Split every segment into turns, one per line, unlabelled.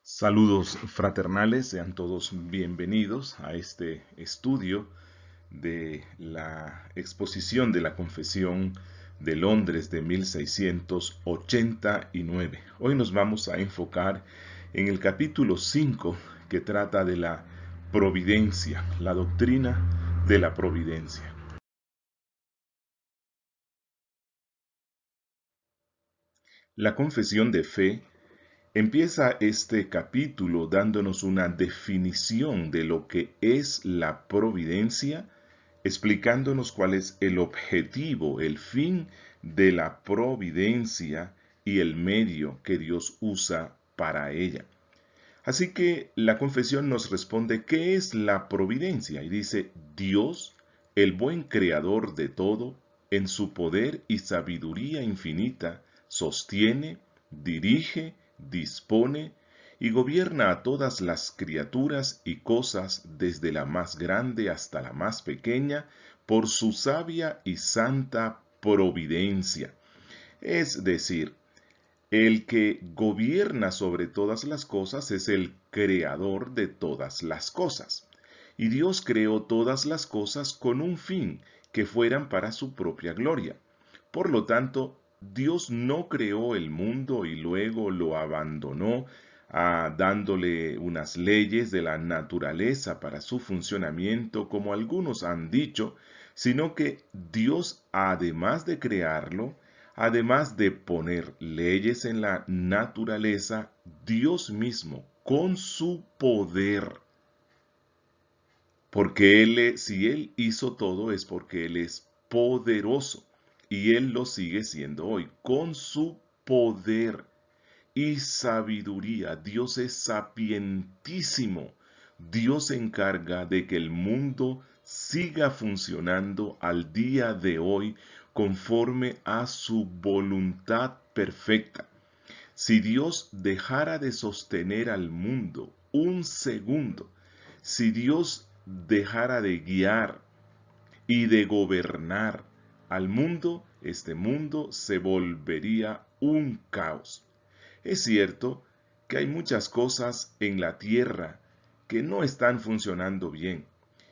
Saludos fraternales, sean todos bienvenidos a este estudio de la exposición de la Confesión de Londres de 1689. Hoy nos vamos a enfocar en el capítulo 5 que trata de la providencia, la doctrina de la providencia. La confesión de fe empieza este capítulo dándonos una definición de lo que es la providencia, explicándonos cuál es el objetivo, el fin de la providencia y el medio que Dios usa para ella. Así que la confesión nos responde ¿qué es la providencia? Y dice, Dios, el buen creador de todo, en su poder y sabiduría infinita, sostiene, dirige, dispone y gobierna a todas las criaturas y cosas desde la más grande hasta la más pequeña por su sabia y santa providencia. Es decir, el que gobierna sobre todas las cosas es el creador de todas las cosas. Y Dios creó todas las cosas con un fin, que fueran para su propia gloria. Por lo tanto, Dios no creó el mundo y luego lo abandonó, dándole unas leyes de la naturaleza para su funcionamiento, como algunos han dicho, sino que Dios, además de crearlo, además de poner leyes en la naturaleza, Dios mismo, con su poder, porque si Él hizo todo es porque Él es poderoso y Él lo sigue siendo hoy, con su poder y sabiduría. Dios es sapientísimo. Dios se encarga de que el mundo siga funcionando al día de hoy conforme a su voluntad perfecta. Si Dios dejara de sostener al mundo un segundo, si Dios dejara de guiar y de gobernar al mundo, este mundo se volvería un caos. Es cierto que hay muchas cosas en la tierra que no están funcionando bien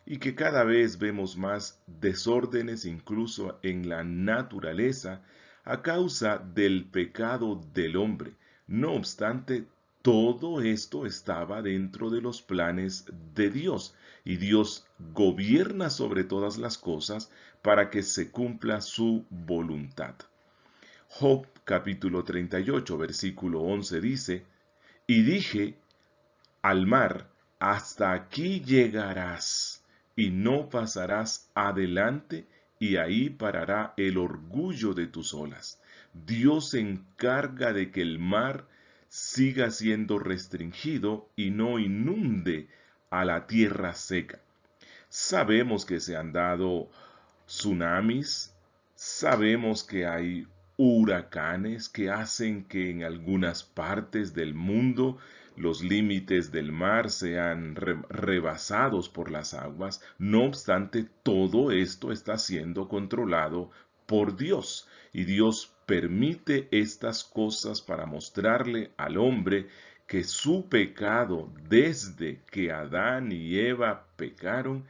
y que cada vez vemos más desórdenes incluso en la naturaleza a causa del pecado del hombre. No obstante, todo esto estaba dentro de los planes de Dios y Dios gobierna sobre todas las cosas para que se cumpla su voluntad. Job capítulo 38, versículo 11 dice, y dije al mar, hasta aquí llegarás, y no pasarás adelante, y ahí parará el orgullo de tus olas. Dios se encarga de que el mar siga siendo restringido y no inunde a la tierra seca. Sabemos que se han dado tsunamis, sabemos que hay huracanes que hacen que en algunas partes del mundo los límites del mar sean rebasados por las aguas. No obstante, todo esto está siendo controlado por Dios y Dios permite estas cosas para mostrarle al hombre que su pecado desde que Adán y Eva pecaron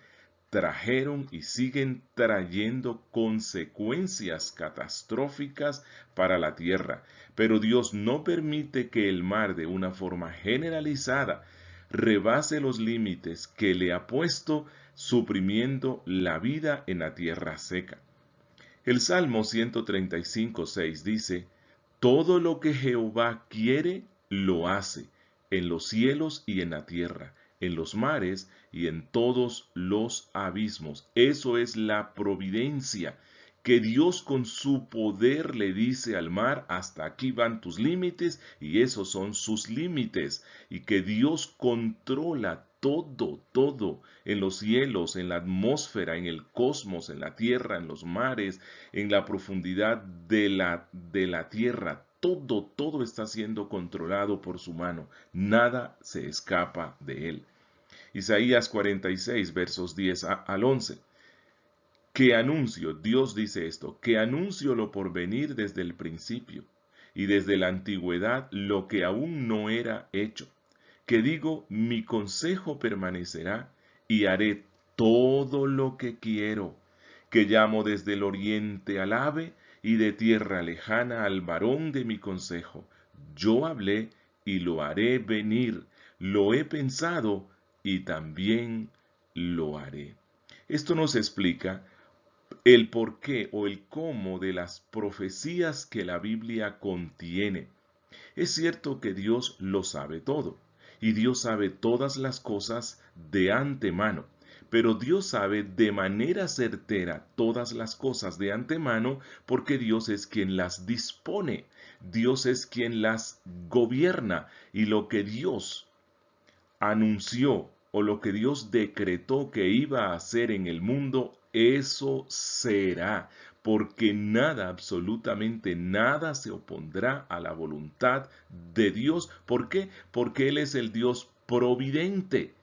trajeron y siguen trayendo consecuencias catastróficas para la tierra. Pero Dios no permite que el mar de una forma generalizada rebase los límites que le ha puesto suprimiendo la vida en la tierra seca. El Salmo 135:6 dice, todo lo que Jehová quiere, lo hace, en los cielos y en la tierra, en los mares y en todos los abismos. Eso es la providencia, que Dios con su poder le dice al mar, hasta aquí van tus límites y esos son sus límites, y que Dios controla todo en los cielos, en la atmósfera, en el cosmos, en la tierra, en los mares, en la profundidad de la tierra. Todo está siendo controlado por su mano. Nada se escapa de él. Isaías 46, versos 10 al 11. Que anuncio, Dios dice esto, que anuncio lo por venir desde el principio y desde la antigüedad lo que aún no era hecho, que digo, mi consejo permanecerá y haré todo lo que quiero, que llamo desde el oriente al ave y de tierra lejana al varón de mi consejo. Yo hablé y lo haré venir, lo he pensado y también lo haré. Esto nos explica el porqué o el cómo de las profecías que la Biblia contiene. Es cierto que Dios lo sabe todo, y Dios sabe todas las cosas de antemano, pero Dios sabe de manera certera todas las cosas de antemano porque Dios es quien las dispone, Dios es quien las gobierna, y lo que Dios anunció o lo que Dios decretó que iba a hacer en el mundo, eso será, porque nada, absolutamente nada se opondrá a la voluntad de Dios. ¿Por qué? Porque Él es el Dios providente.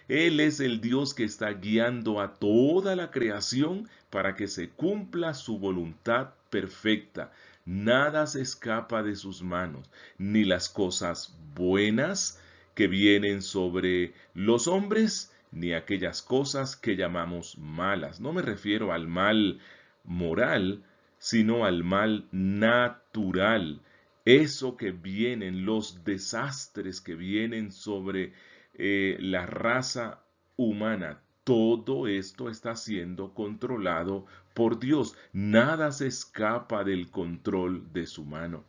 Él es el Dios que está guiando a toda la creación para que se cumpla su voluntad perfecta. Nada se escapa de sus manos, ni las cosas buenas que vienen sobre los hombres, ni aquellas cosas que llamamos malas. No me refiero al mal moral, sino al mal natural. Eso que vienen, los desastres que vienen sobre la raza humana, todo esto está siendo controlado por Dios. Nada se escapa del control de su mano.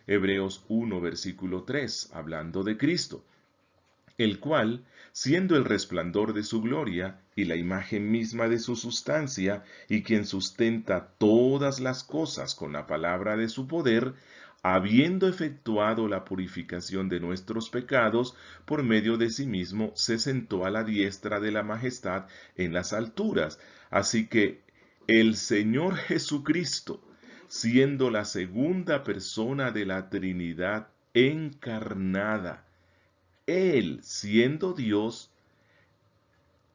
Hebreos 1, versículo 3, hablando de Cristo, el cual, siendo el resplandor de su gloria y la imagen misma de su sustancia, y quien sustenta todas las cosas con la palabra de su poder, habiendo efectuado la purificación de nuestros pecados, por medio de sí mismo se sentó a la diestra de la majestad en las alturas. Así que el Señor Jesucristo, siendo la segunda persona de la Trinidad encarnada, Él, siendo Dios,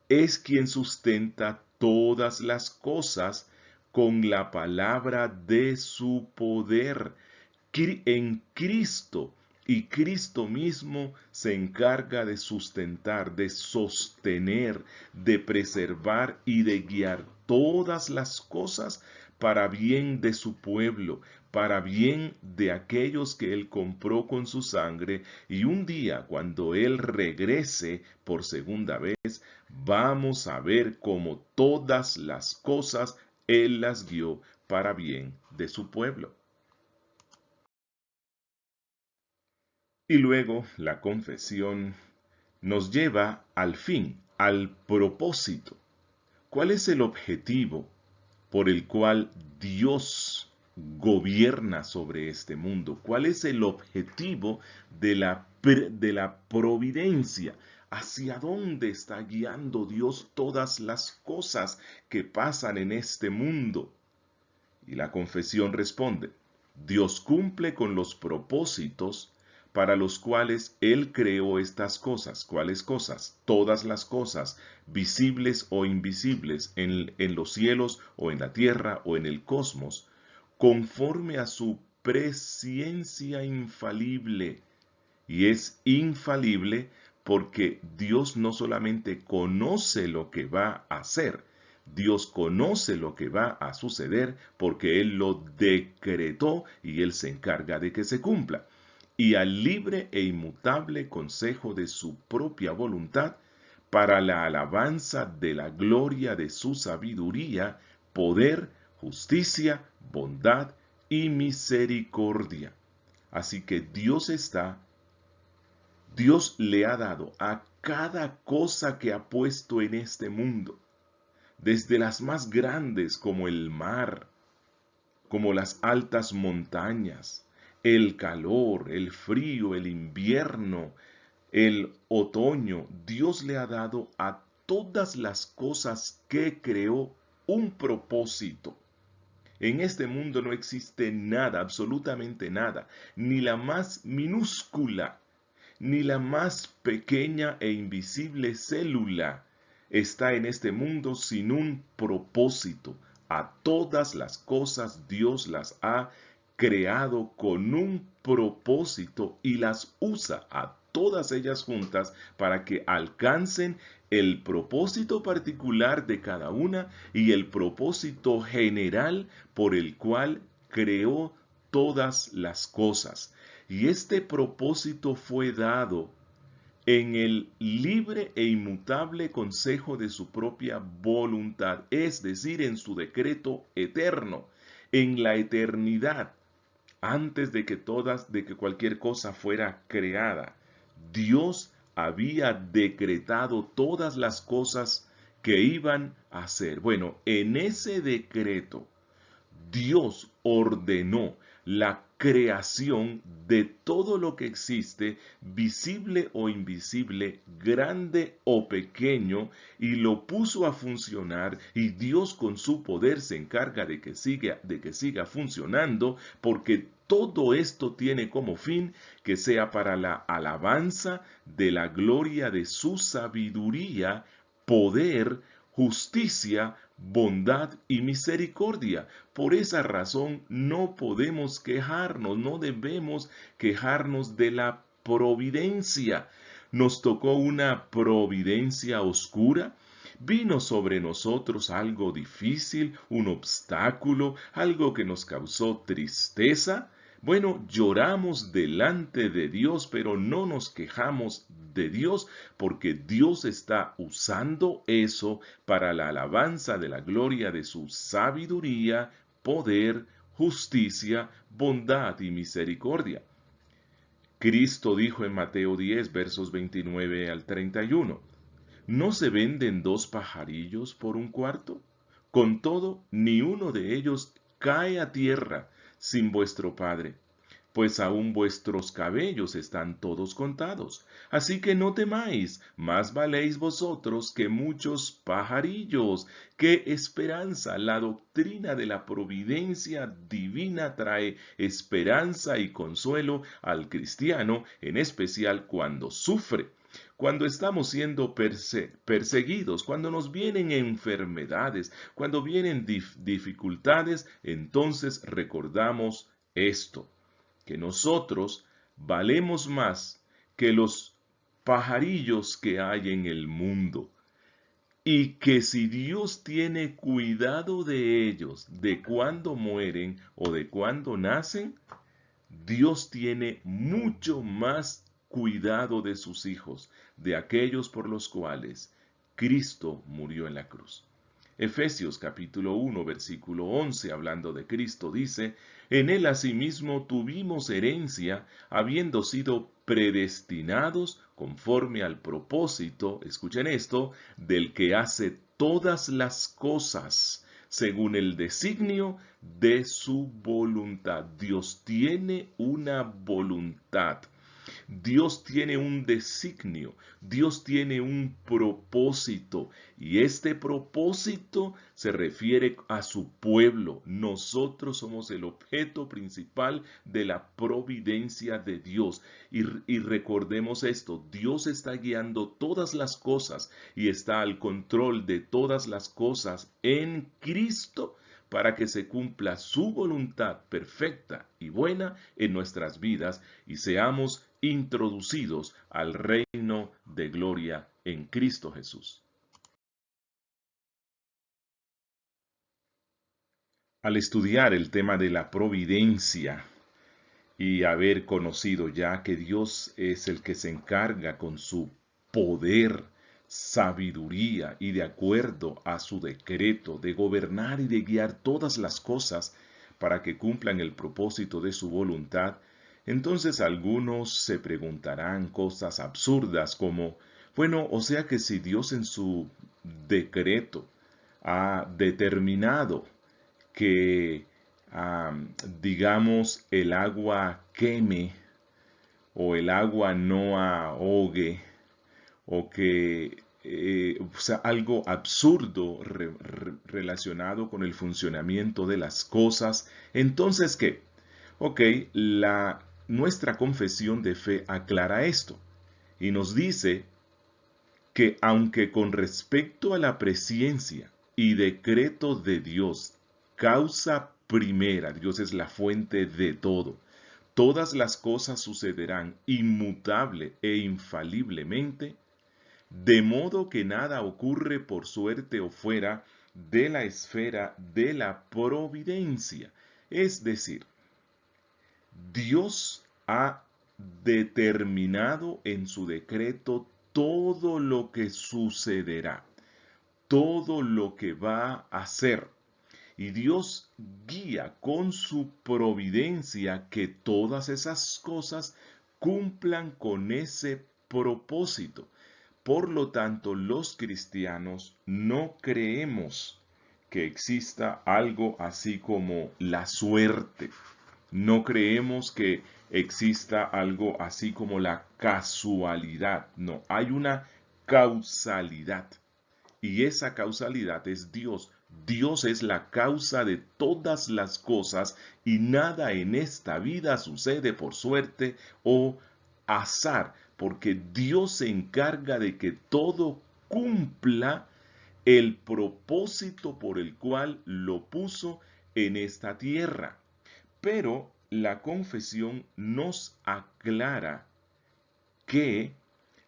es quien sustenta todas las cosas con la palabra de su poder. En Cristo, y Cristo mismo se encarga de sustentar, de sostener, de preservar y de guiar todas las cosas para bien de su pueblo, para bien de aquellos que Él compró con su sangre, y un día cuando Él regrese por segunda vez, vamos a ver cómo todas las cosas Él las guió para bien de su pueblo. Y luego la confesión nos lleva al fin, al propósito. ¿Cuál es el objetivo por el cual Dios gobierna sobre este mundo? ¿Cuál es el objetivo de la providencia? ¿Hacia dónde está guiando Dios todas las cosas que pasan en este mundo? Y la confesión responde, Dios cumple con los propósitos para los cuales Él creó estas cosas. ¿Cuáles cosas? Todas las cosas, visibles o invisibles, en los cielos o en la tierra o en el cosmos, conforme a su presciencia infalible. Y es infalible porque Dios no solamente conoce lo que va a hacer, Dios conoce lo que va a suceder porque Él lo decretó y Él se encarga de que se cumpla. Y al libre e inmutable consejo de su propia voluntad, para la alabanza de la gloria de su sabiduría, poder, justicia, bondad y misericordia. Así que Dios le ha dado a cada cosa que ha puesto en este mundo, desde las más grandes como el mar, como las altas montañas, el calor, el frío, el invierno, el otoño. Dios le ha dado a todas las cosas que creó un propósito. En este mundo no existe nada, absolutamente nada, ni la más minúscula, ni la más pequeña e invisible célula está en este mundo sin un propósito. A todas las cosas Dios las ha creado con un propósito y las usa a todas ellas juntas para que alcancen el propósito particular de cada una y el propósito general por el cual creó todas las cosas. Y este propósito fue dado en el libre e inmutable consejo de su propia voluntad, es decir, en su decreto eterno, en la eternidad, antes de que cualquier cosa fuera creada. Dios había decretado todas las cosas que iban a ser. Bueno, en ese decreto, Dios ordenó la creación de todo lo que existe, visible o invisible, grande o pequeño, y lo puso a funcionar, y Dios con su poder se encarga de que siga funcionando, porque todo esto tiene como fin que sea para la alabanza de la gloria de su sabiduría, poder, justicia, bondad y misericordia. Por esa razón no podemos quejarnos, no debemos quejarnos de la providencia. Nos tocó una providencia oscura. Vino sobre nosotros algo difícil, un obstáculo, algo que nos causó tristeza. Bueno, lloramos delante de Dios, pero no nos quejamos de Dios, porque Dios está usando eso para la alabanza de la gloria de su sabiduría, poder, justicia, bondad y misericordia. Cristo dijo en Mateo 10, versos 29 al 31, ¿no se venden dos pajarillos por un cuarto? Con todo, ni uno de ellos cae a tierra sin vuestro Padre, pues aún vuestros cabellos están todos contados. Así que no temáis, más valéis vosotros que muchos pajarillos. ¡Qué esperanza! La doctrina de la providencia divina trae esperanza y consuelo al cristiano, en especial cuando sufre. Cuando estamos siendo perseguidos, cuando nos vienen enfermedades, cuando vienen dificultades, entonces recordamos esto, que nosotros valemos más que los pajarillos que hay en el mundo. Y que si Dios tiene cuidado de ellos, de cuando mueren o de cuando nacen, Dios tiene mucho más cuidado de sus hijos, de aquellos por los cuales Cristo murió en la cruz. Efesios capítulo 1, versículo 11, hablando de Cristo, dice, en él asimismo tuvimos herencia, habiendo sido predestinados conforme al propósito, escuchen esto, del que hace todas las cosas según el designio de su voluntad. Dios tiene una voluntad. Dios tiene un designio, Dios tiene un propósito, y este propósito se refiere a su pueblo. Nosotros somos el objeto principal de la providencia de Dios. Y recordemos esto, Dios está guiando todas las cosas y está al control de todas las cosas en Cristo, para que se cumpla su voluntad perfecta y buena en nuestras vidas y seamos introducidos al reino de gloria en Cristo Jesús. Al estudiar el tema de la providencia y haber conocido ya que Dios es el que se encarga con su poder, sabiduría y de acuerdo a su decreto de gobernar y de guiar todas las cosas para que cumplan el propósito de su voluntad, entonces algunos se preguntarán cosas absurdas como, bueno, o sea que si Dios en su decreto ha determinado que, digamos, el agua queme o el agua no ahogue o que o sea, algo absurdo relacionado con el funcionamiento de las cosas, entonces ¿qué? Ok, nuestra confesión de fe aclara esto y nos dice que aunque con respecto a la presciencia y decreto de Dios, causa primera, Dios es la fuente de todo, todas las cosas sucederán inmutable e infaliblemente, de modo que nada ocurre por suerte o fuera de la esfera de la providencia. Es decir, Dios ha determinado en su decreto todo lo que sucederá, todo lo que va a hacer. Y Dios guía con su providencia que todas esas cosas cumplan con ese propósito. Por lo tanto, los cristianos no creemos que exista algo así como la suerte. No creemos que exista algo así como la casualidad. No, hay una causalidad. Y esa causalidad es Dios. Dios es la causa de todas las cosas y nada en esta vida sucede por suerte o azar, porque Dios se encarga de que todo cumpla el propósito por el cual lo puso en esta tierra. Pero la confesión nos aclara que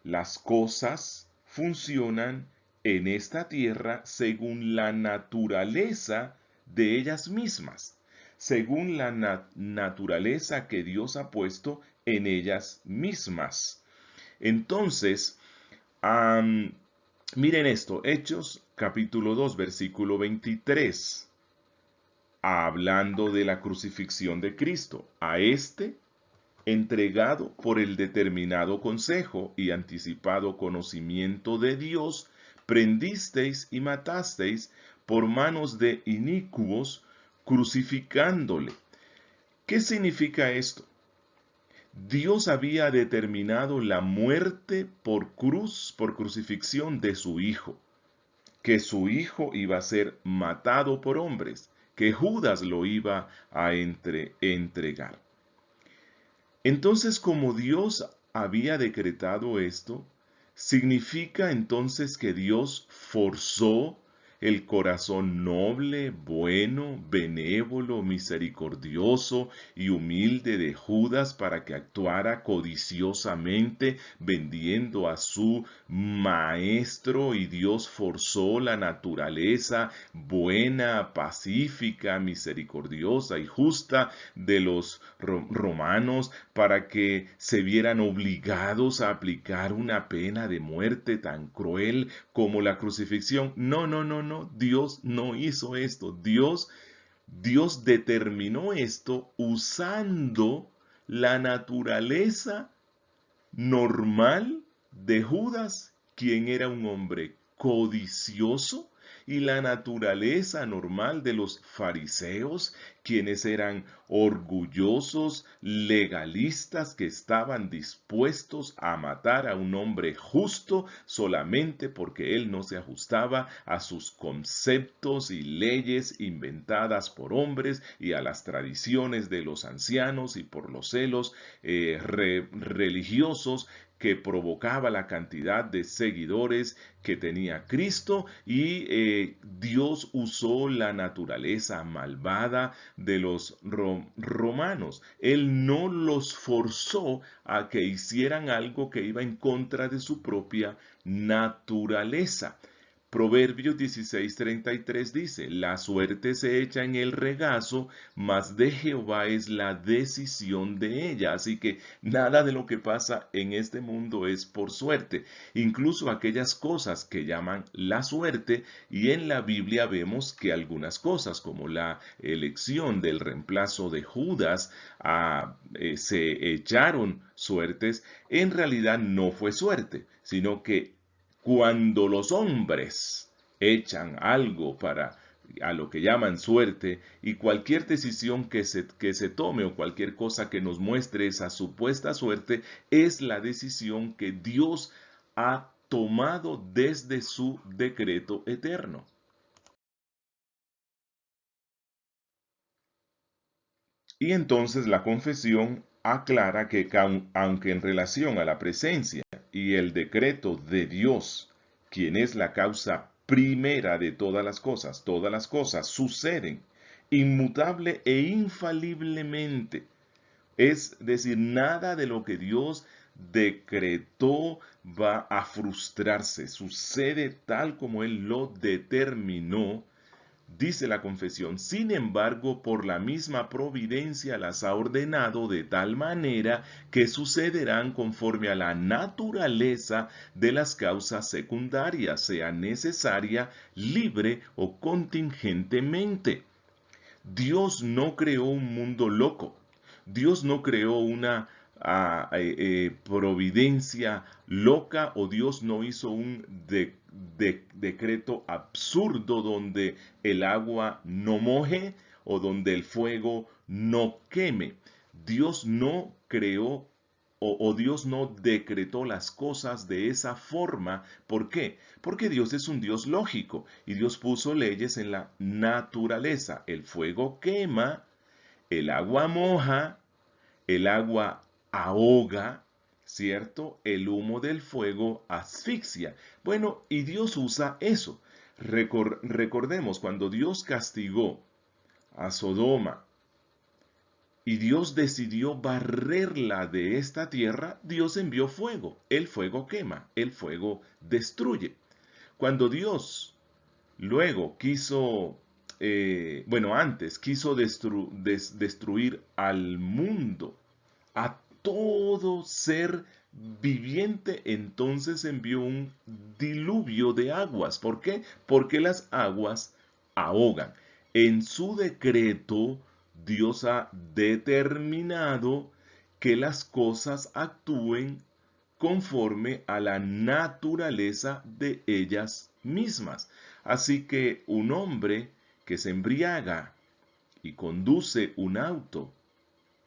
las cosas funcionan en esta tierra según la naturaleza de ellas mismas, según la naturaleza que Dios ha puesto en ellas mismas. Entonces, miren esto, Hechos capítulo 2, versículo 23, hablando de la crucifixión de Cristo. A este entregado por el determinado consejo y anticipado conocimiento de Dios, prendisteis y matasteis por manos de inicuos, crucificándole. ¿Qué significa esto? Dios había determinado la muerte por cruz, por crucifixión de su Hijo, que su Hijo iba a ser matado por hombres, que Judas lo iba a entregar. Entonces, como Dios había decretado esto, significa entonces que Dios forzó el corazón noble, bueno, benévolo, misericordioso y humilde de Judas para que actuara codiciosamente vendiendo a su maestro, y Dios forzó la naturaleza buena, pacífica, misericordiosa y justa de los romanos para que se vieran obligados a aplicar una pena de muerte tan cruel como la crucifixión. No, no, no, no. Dios no hizo esto. Dios determinó esto usando la naturaleza normal de Judas, quien era un hombre codicioso, y la naturaleza normal de los fariseos, quienes eran orgullosos, legalistas, que estaban dispuestos a matar a un hombre justo solamente porque él no se ajustaba a sus conceptos y leyes inventadas por hombres y a las tradiciones de los ancianos y por los celos religiosos que provocaba la cantidad de seguidores que tenía Cristo, y Dios usó la naturaleza malvada de los romanos. Él no los forzó a que hicieran algo que iba en contra de su propia naturaleza. Proverbios 16:33 dice: la suerte se echa en el regazo, mas de Jehová es la decisión de ella. Así que nada de lo que pasa en este mundo es por suerte. Incluso aquellas cosas que llaman la suerte, y en la Biblia vemos que algunas cosas, como la elección del reemplazo de Judas, se echaron suertes, en realidad no fue suerte, sino que cuando los hombres echan algo a lo que llaman suerte, y cualquier decisión que se tome o cualquier cosa que nos muestre esa supuesta suerte es la decisión que Dios ha tomado desde su decreto eterno. Y entonces la confesión aclara que aunque en relación a la presencia y el decreto de Dios, quien es la causa primera de todas las cosas suceden inmutable e infaliblemente, Es decir, nada de lo que Dios decretó va a frustrarse. Sucede tal como Él lo determinó. Dice la confesión, sin embargo, por la misma providencia las ha ordenado de tal manera que sucederán conforme a la naturaleza de las causas secundarias, sea necesaria, libre o contingentemente. Dios no creó un mundo loco. Dios no creó una providencia loca, o Dios no hizo un decreto absurdo donde el agua no moje o donde el fuego no queme. Dios no creó o Dios no decretó las cosas de esa forma. ¿Por qué? Porque Dios es un Dios lógico y Dios puso leyes en la naturaleza. El fuego quema, el agua moja, el agua ahoga, ¿cierto? El humo del fuego asfixia. Bueno, y Dios usa eso. Recordemos, cuando Dios castigó a Sodoma y Dios decidió barrerla de esta tierra, Dios envió fuego. El fuego quema, el fuego destruye. Cuando Dios luego quiso, antes quiso destruir al mundo, a todo ser viviente, entonces envió un diluvio de aguas. ¿Por qué? Porque las aguas ahogan. En su decreto, Dios ha determinado que las cosas actúen conforme a la naturaleza de ellas mismas. Así que un hombre que se embriaga y conduce un auto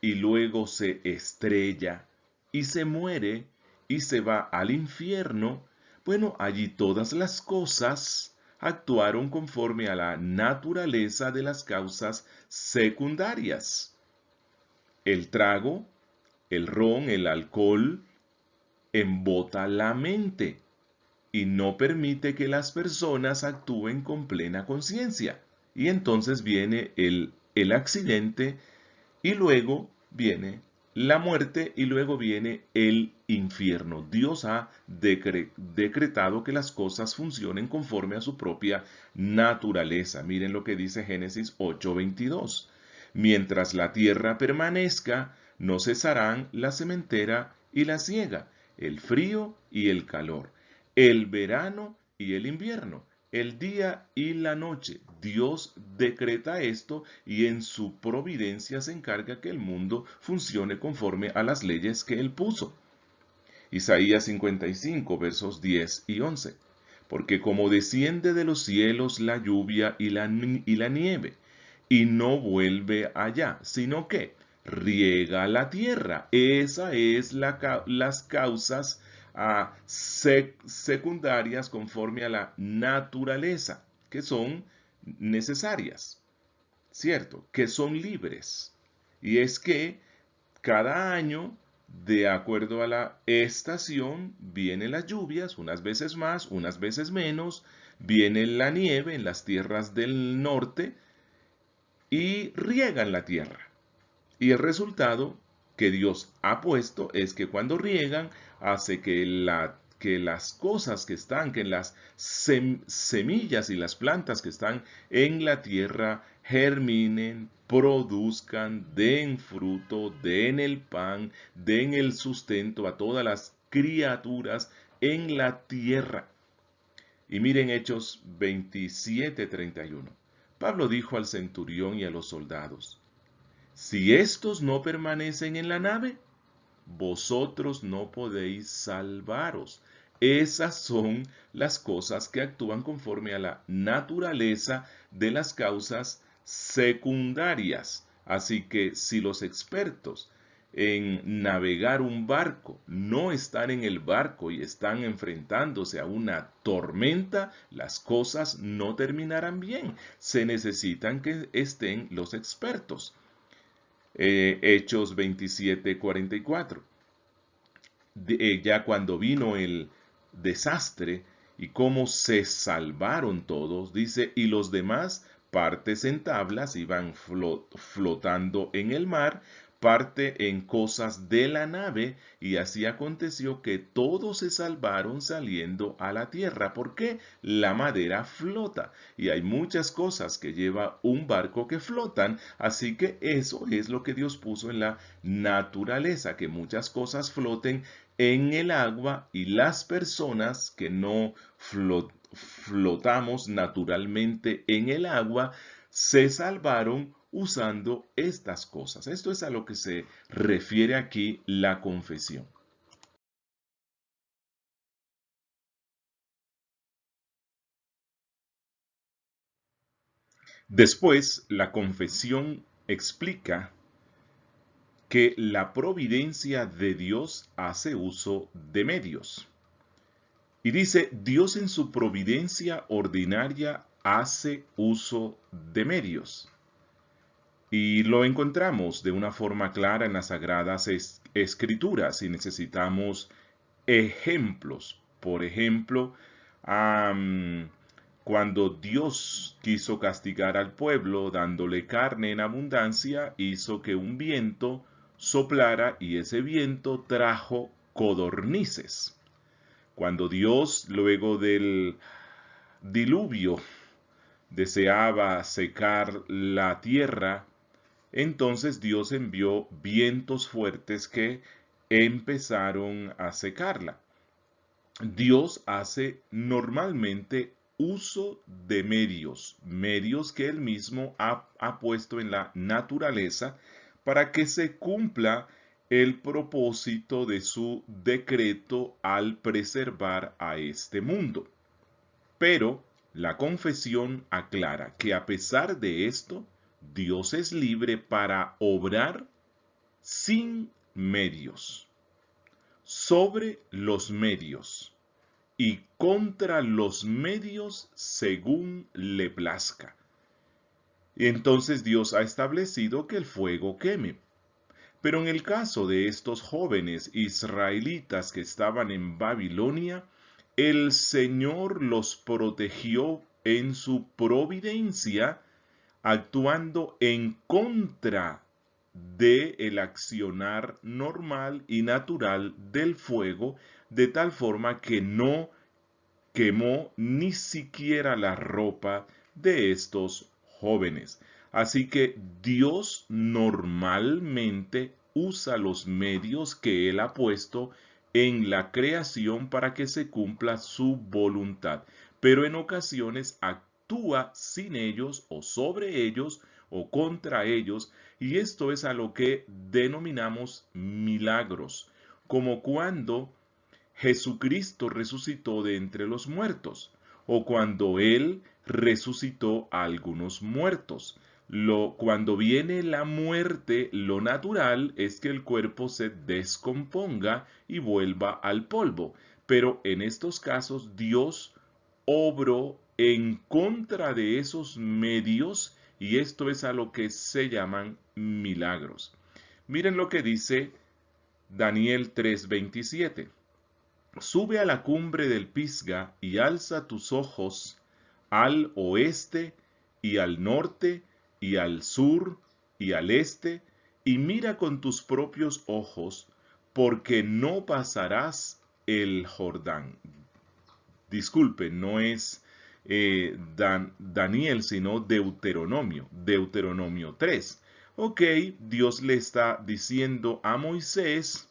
y luego se estrella y se muere y se va al infierno, bueno, allí todas las cosas actuaron conforme a la naturaleza de las causas secundarias. El trago, el ron, el alcohol, embota la mente y no permite que las personas actúen con plena conciencia. Y entonces viene el accidente y luego viene la muerte y luego viene el infierno. Dios ha decretado que las cosas funcionen conforme a su propia naturaleza. Miren lo que dice Génesis 8:22. Mientras la tierra permanezca, no cesarán la sementera y la siega, el frío y el calor, el verano y el invierno, el día y la noche. Dios decreta esto y en su providencia se encarga que el mundo funcione conforme a las leyes que Él puso. Isaías 55, versos 10 y 11. Porque como desciende de los cielos la lluvia y la nieve, y no vuelve allá, sino que riega la tierra. Esa es las causas secundarias conforme a la naturaleza, que son necesarias, ¿cierto? Que son libres. Y es que cada año, de acuerdo a la estación, vienen las lluvias, unas veces más, unas veces menos, viene la nieve en las tierras del norte y riegan la tierra. Y el resultado que Dios ha puesto es que cuando riegan, hace que las cosas que están, que las semillas y las plantas que están en la tierra germinen, produzcan, den fruto, den el pan, den el sustento a todas las criaturas en la tierra. Y miren Hechos 27:31. Pablo dijo al centurión y a los soldados: si estos no permanecen en la nave, vosotros no podéis salvaros. Esas son las cosas que actúan conforme a la naturaleza de las causas secundarias. Así que si los expertos en navegar un barco no están en el barco y están enfrentándose a una tormenta, las cosas no terminarán bien. Se necesitan que estén los expertos. Hechos 27:44. Ya cuando vino el desastre y cómo se salvaron todos, dice, y los demás partes en tablas iban flotando en el mar parte en cosas de la nave, y así aconteció que todos se salvaron saliendo a la tierra, porque la madera flota y hay muchas cosas que lleva un barco que flotan, así que eso es lo que Dios puso en la naturaleza, que muchas cosas floten en el agua, y las personas que no flotamos naturalmente en el agua se salvaron usando estas cosas. Esto es a lo que se refiere aquí la confesión. Después, la confesión explica que la providencia de Dios hace uso de medios. Y dice, Dios en su providencia ordinaria hace uso de medios. Y lo encontramos de una forma clara en las Sagradas Escrituras, y necesitamos ejemplos. Por ejemplo, cuando Dios quiso castigar al pueblo dándole carne en abundancia, hizo que un viento soplara y ese viento trajo codornices. Cuando Dios, luego del diluvio, deseaba secar la tierra, entonces Dios envió vientos fuertes que empezaron a secarla. Dios hace normalmente uso de medios que Él mismo ha puesto en la naturaleza para que se cumpla el propósito de su decreto al preservar a este mundo. Pero la confesión aclara que a pesar de esto, Dios es libre para obrar sin medios, sobre los medios y contra los medios según le plazca. Entonces Dios ha establecido que el fuego queme. Pero en el caso de estos jóvenes israelitas que estaban en Babilonia, el Señor los protegió en su providencia, actuando en contra de el accionar normal y natural del fuego, de tal forma que no quemó ni siquiera la ropa de estos jóvenes. Así que Dios normalmente usa los medios que Él ha puesto en la creación para que se cumpla su voluntad, pero en ocasiones actúa sin ellos o sobre ellos o contra ellos, y esto es a lo que denominamos milagros, como cuando Jesucristo resucitó de entre los muertos, o cuando Él resucitó a algunos muertos. Cuando viene la muerte, lo natural es que el cuerpo se descomponga y vuelva al polvo. Pero en estos casos Dios obró en contra de esos medios, y esto es a lo que se llaman milagros. Miren lo que dice Daniel 3:27. Sube a la cumbre del Pisga y alza tus ojos al oeste y al norte y al sur y al este, y mira con tus propios ojos, porque no pasarás el Jordán. Disculpe, no es Daniel, sino Deuteronomio 3. Ok, Dios le está diciendo a Moisés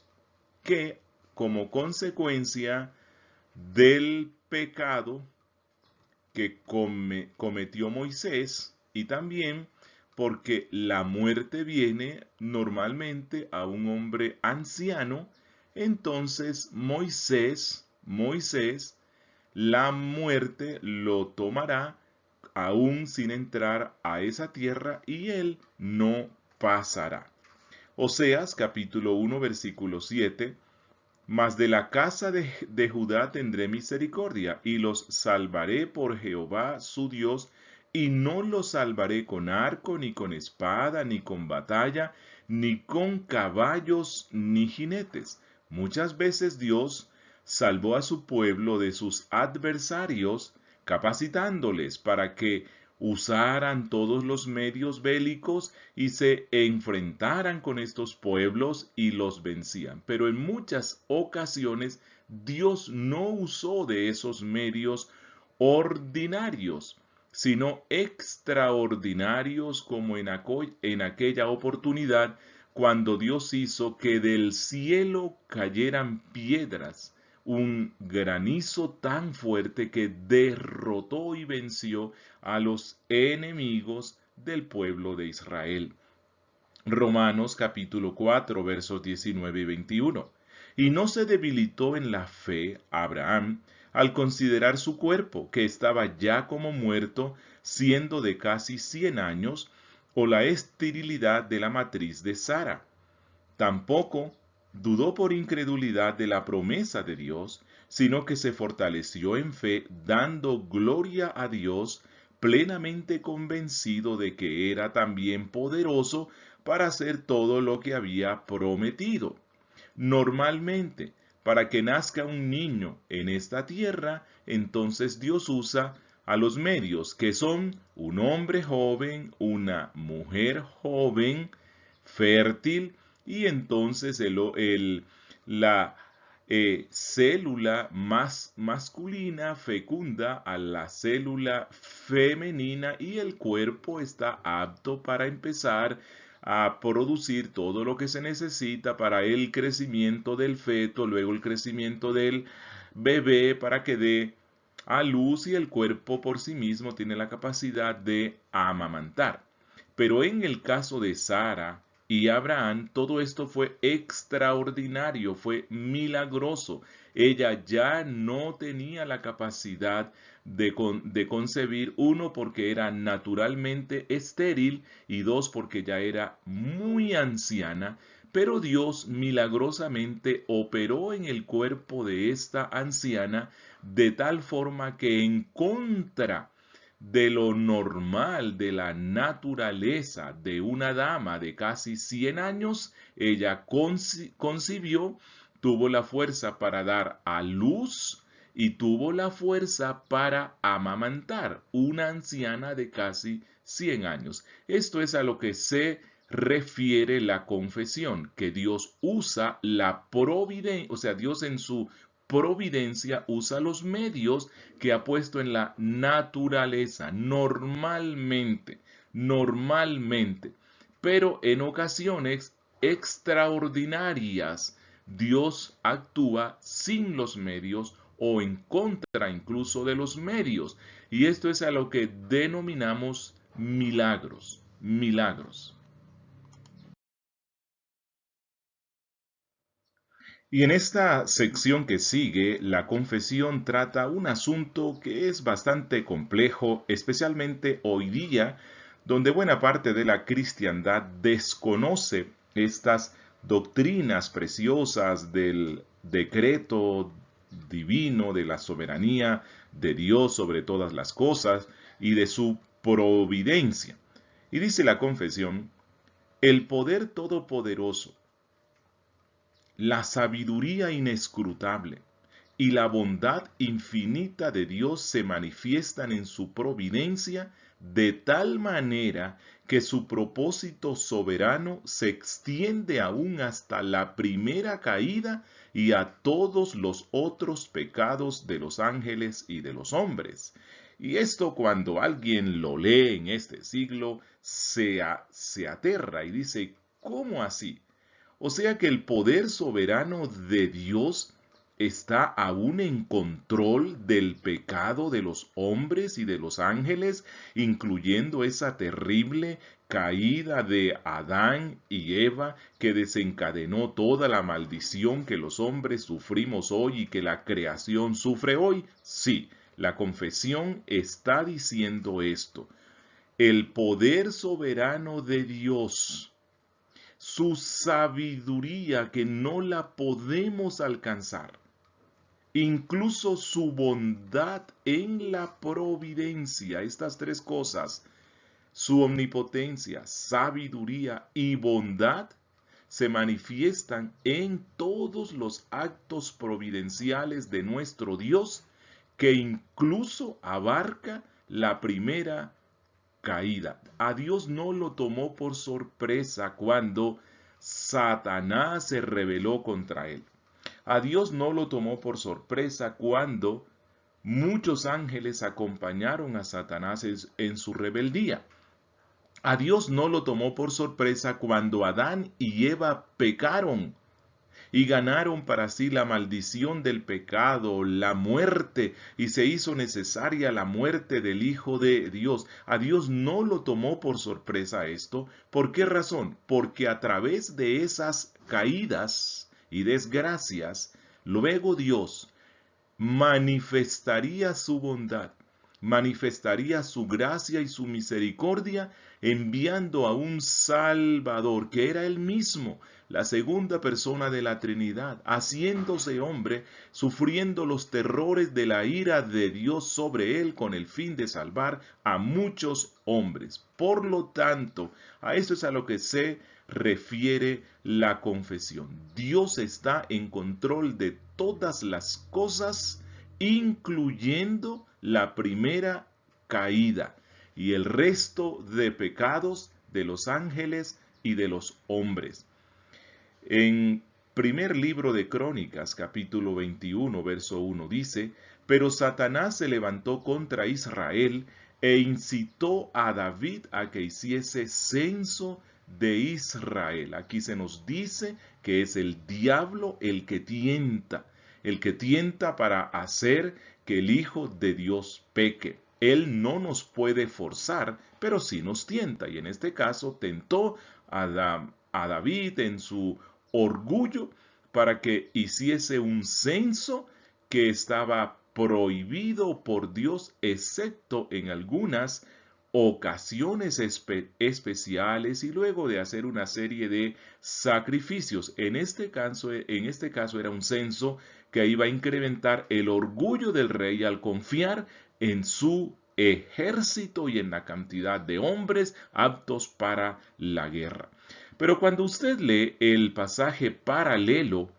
que como consecuencia del pecado que cometió Moisés, y también porque la muerte viene normalmente a un hombre anciano, entonces Moisés, la muerte lo tomará aún sin entrar a esa tierra, y él no pasará. Oseas capítulo 1 versículo 7. Mas de la casa de Judá tendré misericordia, y los salvaré por Jehová su Dios, y no los salvaré con arco, ni con espada, ni con batalla, ni con caballos, ni jinetes. Muchas veces Dios salvó a su pueblo de sus adversarios, capacitándoles para que usaran todos los medios bélicos y se enfrentaran con estos pueblos y los vencían. Pero en muchas ocasiones Dios no usó de esos medios ordinarios, sino extraordinarios, como en aquella oportunidad cuando Dios hizo que del cielo cayeran piedras, un granizo tan fuerte que derrotó y venció a los enemigos del pueblo de Israel. Romanos capítulo 4 versos 19 y 21. Y no se debilitó en la fe Abraham al considerar su cuerpo, que estaba ya como muerto, siendo de casi 100 años, o la esterilidad de la matriz de Sara. Tampoco dudó por incredulidad de la promesa de Dios, sino que se fortaleció en fe, dando gloria a Dios, plenamente convencido de que era también poderoso para hacer todo lo que había prometido. Normalmente, para que nazca un niño en esta tierra, entonces Dios usa a los medios, que son un hombre joven, una mujer joven, fértil, y entonces la célula más masculina fecunda a la célula femenina y el cuerpo está apto para empezar a producir todo lo que se necesita para el crecimiento del feto, luego el crecimiento del bebé para que dé a luz, y el cuerpo por sí mismo tiene la capacidad de amamantar. Pero en el caso de Sara y Abraham, todo esto fue extraordinario, fue milagroso. Ella ya no tenía la capacidad de concebir, uno, porque era naturalmente estéril, y dos, porque ya era muy anciana, pero Dios milagrosamente operó en el cuerpo de esta anciana de tal forma que, en contra de lo normal, de la naturaleza de una dama de casi 100 años, ella concibió, tuvo la fuerza para dar a luz y tuvo la fuerza para amamantar, una anciana de casi 100 años. Esto es a lo que se refiere la confesión, que Dios usa la providencia, o sea, Dios en su providencia usa los medios que ha puesto en la naturaleza, normalmente, pero en ocasiones extraordinarias, Dios actúa sin los medios o en contra incluso de los medios. Y esto es a lo que denominamos milagros. Y en esta sección que sigue, la confesión trata un asunto que es bastante complejo, especialmente hoy día, donde buena parte de la cristiandad desconoce estas doctrinas preciosas del decreto divino, de la soberanía de Dios sobre todas las cosas y de su providencia. Y dice la confesión: el poder todopoderoso, la sabiduría inescrutable y la bondad infinita de Dios se manifiestan en su providencia de tal manera que su propósito soberano se extiende aún hasta la primera caída y a todos los otros pecados de los ángeles y de los hombres. Y esto, cuando alguien lo lee en este siglo, se aterra y dice: ¿cómo así? O sea que el poder soberano de Dios está aún en control del pecado de los hombres y de los ángeles, incluyendo esa terrible caída de Adán y Eva que desencadenó toda la maldición que los hombres sufrimos hoy y que la creación sufre hoy. Sí, la confesión está diciendo esto. El poder soberano de Dios, su sabiduría que no la podemos alcanzar, incluso su bondad en la providencia, estas tres cosas, su omnipotencia, sabiduría y bondad, se manifiestan en todos los actos providenciales de nuestro Dios, que incluso abarca la primera caída. A Dios no lo tomó por sorpresa cuando Satanás se rebeló contra él. A Dios no lo tomó por sorpresa cuando muchos ángeles acompañaron a Satanás en su rebeldía. A Dios no lo tomó por sorpresa cuando Adán y Eva pecaron y ganaron para sí la maldición del pecado, la muerte, y se hizo necesaria la muerte del Hijo de Dios. A Dios no lo tomó por sorpresa esto. ¿Por qué razón? Porque a través de esas caídas y desgracias, luego Dios manifestaría su bondad, manifestaría su gracia y su misericordia, enviando a un Salvador, que era él mismo, la segunda persona de la Trinidad, haciéndose hombre, sufriendo los terrores de la ira de Dios sobre él con el fin de salvar a muchos hombres. Por lo tanto, a eso es a lo que se refiere la confesión. Dios está en control de todas las cosas, incluyendo la primera caída y el resto de pecados de los ángeles y de los hombres. En primer libro de Crónicas, capítulo 21, verso 1, dice: Pero Satanás se levantó contra Israel e incitó a David a que hiciese censo de Israel. Aquí se nos dice que es el diablo el que tienta para hacer que el Hijo de Dios peque. Él no nos puede forzar, pero sí nos tienta. Y en este caso tentó a David en su orgullo para que hiciese un censo que estaba prohibido por Dios, excepto en algunas ocasiones especiales, y luego de hacer una serie de sacrificios. En este caso era un censo que iba a incrementar el orgullo del rey al confiar en su ejército y en la cantidad de hombres aptos para la guerra. Pero cuando usted lee el pasaje paralelo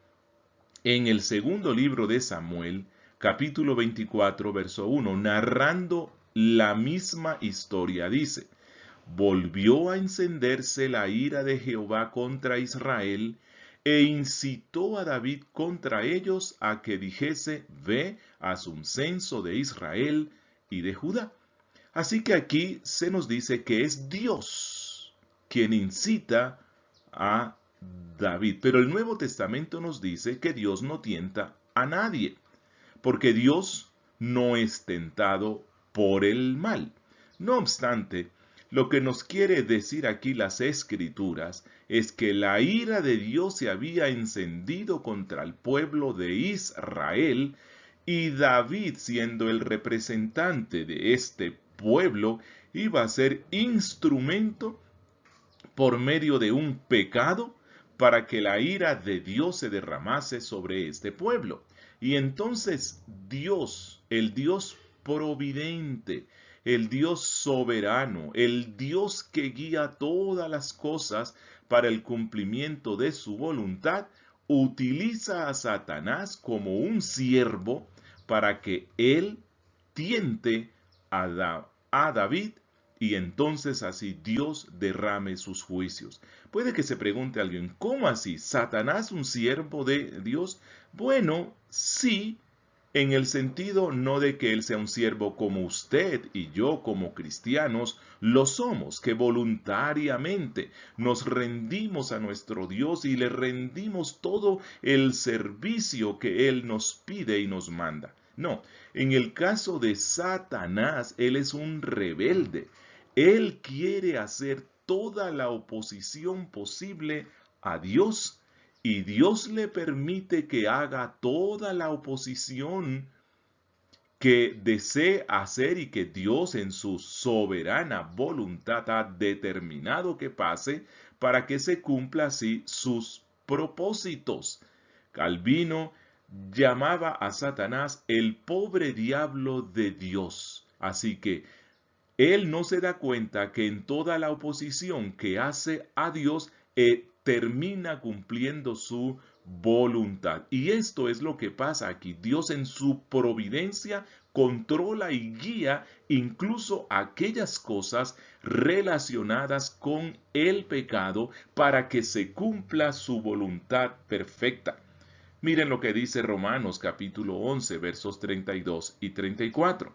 en el segundo libro de Samuel, capítulo 24, verso 1, narrando la misma historia, dice: Volvió a encenderse la ira de Jehová contra Israel, e incitó a David contra ellos a que dijese: Ve, haz un censo de Israel y de Judá. Así que aquí se nos dice que es Dios quien incita a David. Pero el Nuevo Testamento nos dice que Dios no tienta a nadie, porque Dios no es tentado por el mal. No obstante, lo que nos quiere decir aquí las Escrituras es que la ira de Dios se había encendido contra el pueblo de Israel, y David, siendo el representante de este pueblo, iba a ser instrumento por medio de un pecado para que la ira de Dios se derramase sobre este pueblo. Y entonces Dios, el Dios providente, el Dios soberano, el Dios que guía todas las cosas para el cumplimiento de su voluntad, utiliza a Satanás como un siervo para que él tiente a David, y entonces así Dios derrame sus juicios. Puede que se pregunte alguien: ¿cómo así? ¿Satanás un siervo de Dios? Bueno, sí, en el sentido no de que él sea un siervo como usted y yo como cristianos lo somos, que voluntariamente nos rendimos a nuestro Dios y le rendimos todo el servicio que él nos pide y nos manda. No, en el caso de Satanás, él es un rebelde. Él quiere hacer toda la oposición posible a Dios, y Dios le permite que haga toda la oposición que desee hacer y que Dios en su soberana voluntad ha determinado que pase para que se cumpla así sus propósitos. Calvino llamaba a Satanás el pobre diablo de Dios. Así que él no se da cuenta que en toda la oposición que hace a Dios, termina cumpliendo su voluntad. Y esto es lo que pasa aquí. Dios en su providencia controla y guía incluso aquellas cosas relacionadas con el pecado para que se cumpla su voluntad perfecta. Miren lo que dice Romanos capítulo 11, versos 32 y 34.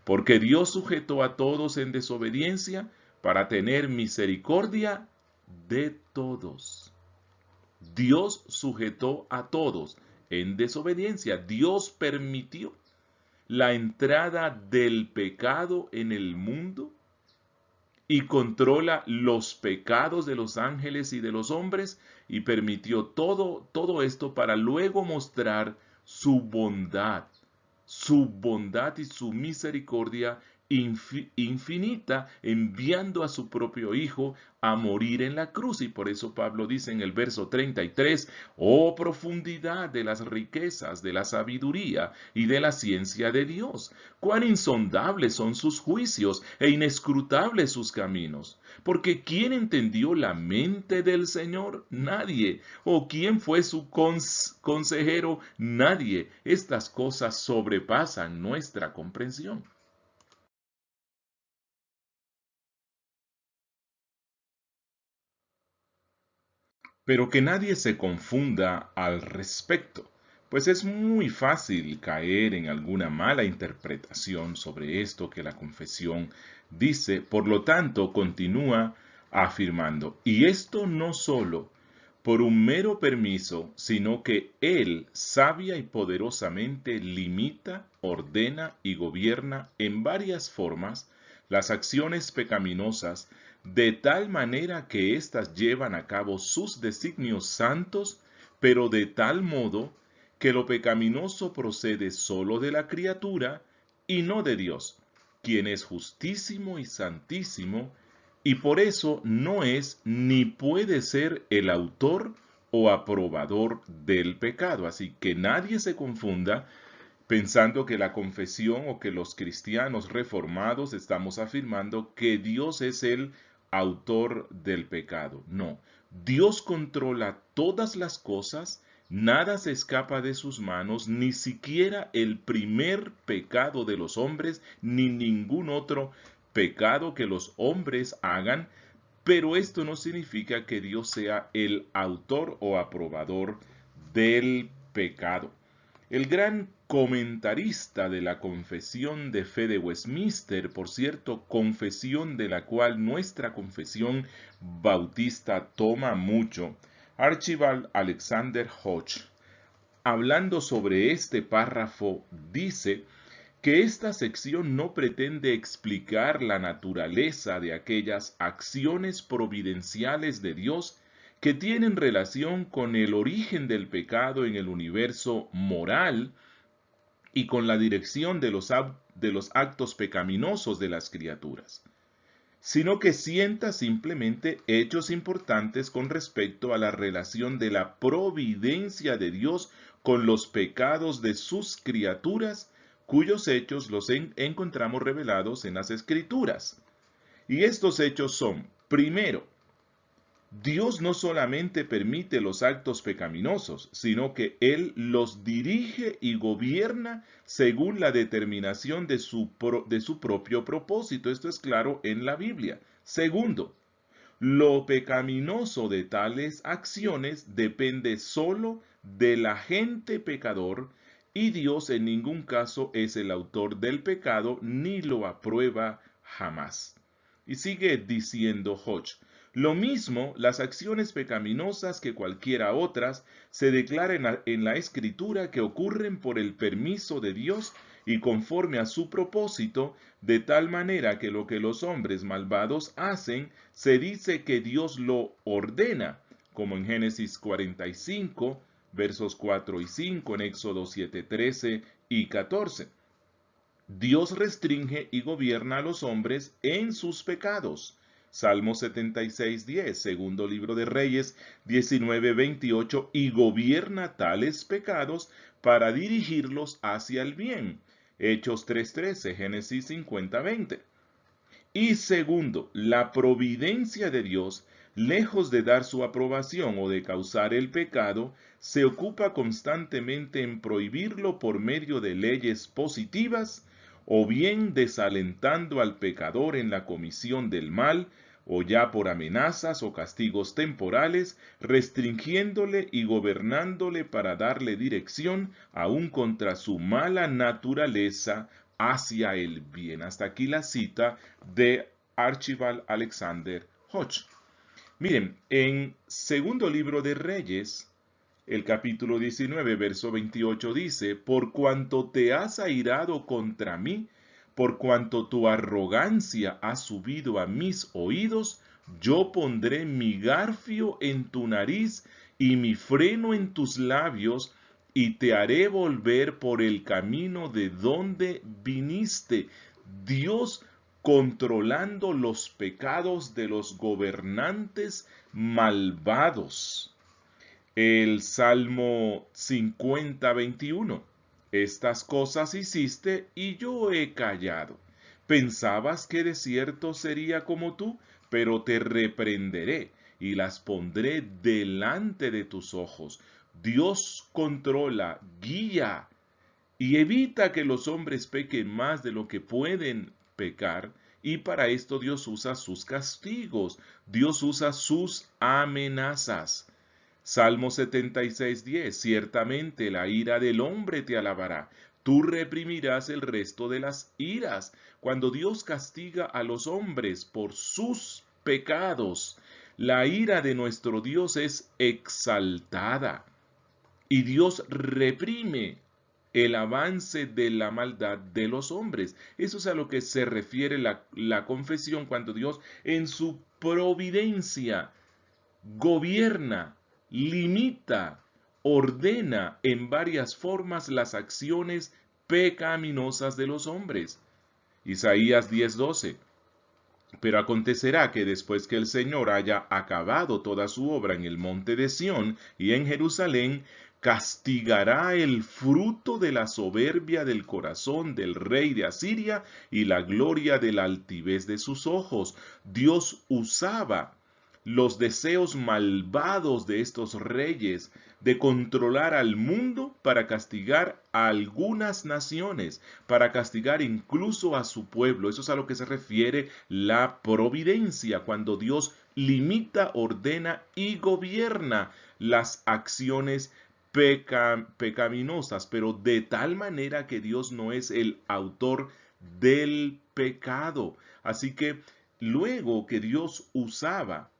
Porque Dios sujetó a todos en desobediencia para tener misericordia de todos. Dios sujetó a todos en desobediencia. Dios permitió la entrada del pecado en el mundo y controla los pecados de los ángeles y de los hombres y permitió todo esto para luego mostrar su bondad y su misericordia infinita, enviando a su propio Hijo a morir en la cruz. Y por eso Pablo dice en el verso 33, oh profundidad de las riquezas, de la sabiduría y de la ciencia de Dios, cuán insondables son sus juicios e inescrutables sus caminos. Porque ¿quién entendió la mente del Señor? Nadie. ¿O quién fue su consejero? Nadie. Estas cosas sobrepasan nuestra comprensión. Pero que nadie se confunda al respecto, pues es muy fácil caer en alguna mala interpretación sobre esto que la confesión dice. Por lo tanto, continúa afirmando, y esto no solo por un mero permiso, sino que Él sabia y poderosamente limita, ordena y gobierna en varias formas las acciones pecaminosas, de tal manera que éstas llevan a cabo sus designios santos, pero de tal modo que lo pecaminoso procede sólo de la criatura y no de Dios, quien es justísimo y santísimo, y por eso no es ni puede ser el autor o aprobador del pecado. Así que nadie se confunda pensando que la confesión o que los cristianos reformados estamos afirmando que Dios es el autor del pecado. No, Dios controla todas las cosas, nada se escapa de sus manos, ni siquiera el primer pecado de los hombres, ni ningún otro pecado que los hombres hagan, pero esto no significa que Dios sea el autor o aprobador del pecado. El gran comentarista de la Confesión de Fe de Westminster, por cierto, confesión de la cual nuestra confesión bautista toma mucho, Archibald Alexander Hodge, hablando sobre este párrafo, dice que esta sección no pretende explicar la naturaleza de aquellas acciones providenciales de Dios que tienen relación con el origen del pecado en el universo moral y con la dirección de los actos pecaminosos de las criaturas, sino que sienta simplemente hechos importantes con respecto a la relación de la providencia de Dios con los pecados de sus criaturas, cuyos hechos los encontramos revelados en las Escrituras. Y estos hechos son, primero, Dios no solamente permite los actos pecaminosos, sino que Él los dirige y gobierna según la determinación de su propio propósito. Esto es claro en la Biblia. Segundo, lo pecaminoso de tales acciones depende solo del agente pecador y Dios en ningún caso es el autor del pecado ni lo aprueba jamás. Y sigue diciendo Hodge, lo mismo, las acciones pecaminosas que cualquiera otras se declaran en la Escritura que ocurren por el permiso de Dios y conforme a su propósito, de tal manera que lo que los hombres malvados hacen, se dice que Dios lo ordena, como en Génesis 45, versos 4 y 5, en Éxodo 7, 13 y 14. Dios restringe y gobierna a los hombres en sus pecados. Salmo 76, 10, segundo libro de Reyes 19, 28, y gobierna tales pecados para dirigirlos hacia el bien. Hechos 3, 13, Génesis 50, 20. Y segundo, la providencia de Dios lejos de dar su aprobación o de causar el pecado, se ocupa constantemente en prohibirlo por medio de leyes positivas, o bien desalentando al pecador en la comisión del mal, o ya por amenazas o castigos temporales, restringiéndole y gobernándole para darle dirección aún contra su mala naturaleza hacia el bien. Hasta aquí la cita de Archibald Alexander Hodge. Miren, en segundo libro de Reyes, el capítulo 19, verso 28 dice, por cuanto te has airado contra mí, por cuanto tu arrogancia ha subido a mis oídos, yo pondré mi garfio en tu nariz y mi freno en tus labios, y te haré volver por el camino de donde viniste. Dios controlando los pecados de los gobernantes malvados. El Salmo 50:21. Estas cosas hiciste y yo he callado. Pensabas que de cierto sería como tú, pero te reprenderé y las pondré delante de tus ojos. Dios controla, guía y evita que los hombres pequen más de lo que pueden pecar, y para esto Dios usa sus castigos, Dios usa sus amenazas. Salmo 76:10. Ciertamente la ira del hombre te alabará. Tú reprimirás el resto de las iras. Cuando Dios castiga a los hombres por sus pecados, la ira de nuestro Dios es exaltada. Y Dios reprime el avance de la maldad de los hombres. Eso es a lo que se refiere la confesión, cuando Dios en su providencia gobierna, limita, ordena en varias formas las acciones pecaminosas de los hombres. Isaías 10:12. Pero acontecerá que después que el Señor haya acabado toda su obra en el monte de Sión y en Jerusalén, castigará el fruto de la soberbia del corazón del rey de Asiria y la gloria de la altivez de sus ojos. Dios usaba los deseos malvados de estos reyes de controlar al mundo para castigar a algunas naciones, para castigar incluso a su pueblo. Eso es a lo que se refiere la providencia, cuando Dios limita, ordena y gobierna las acciones pecaminosas, pero de tal manera que Dios no es el autor del pecado. Así que luego que Dios usaba,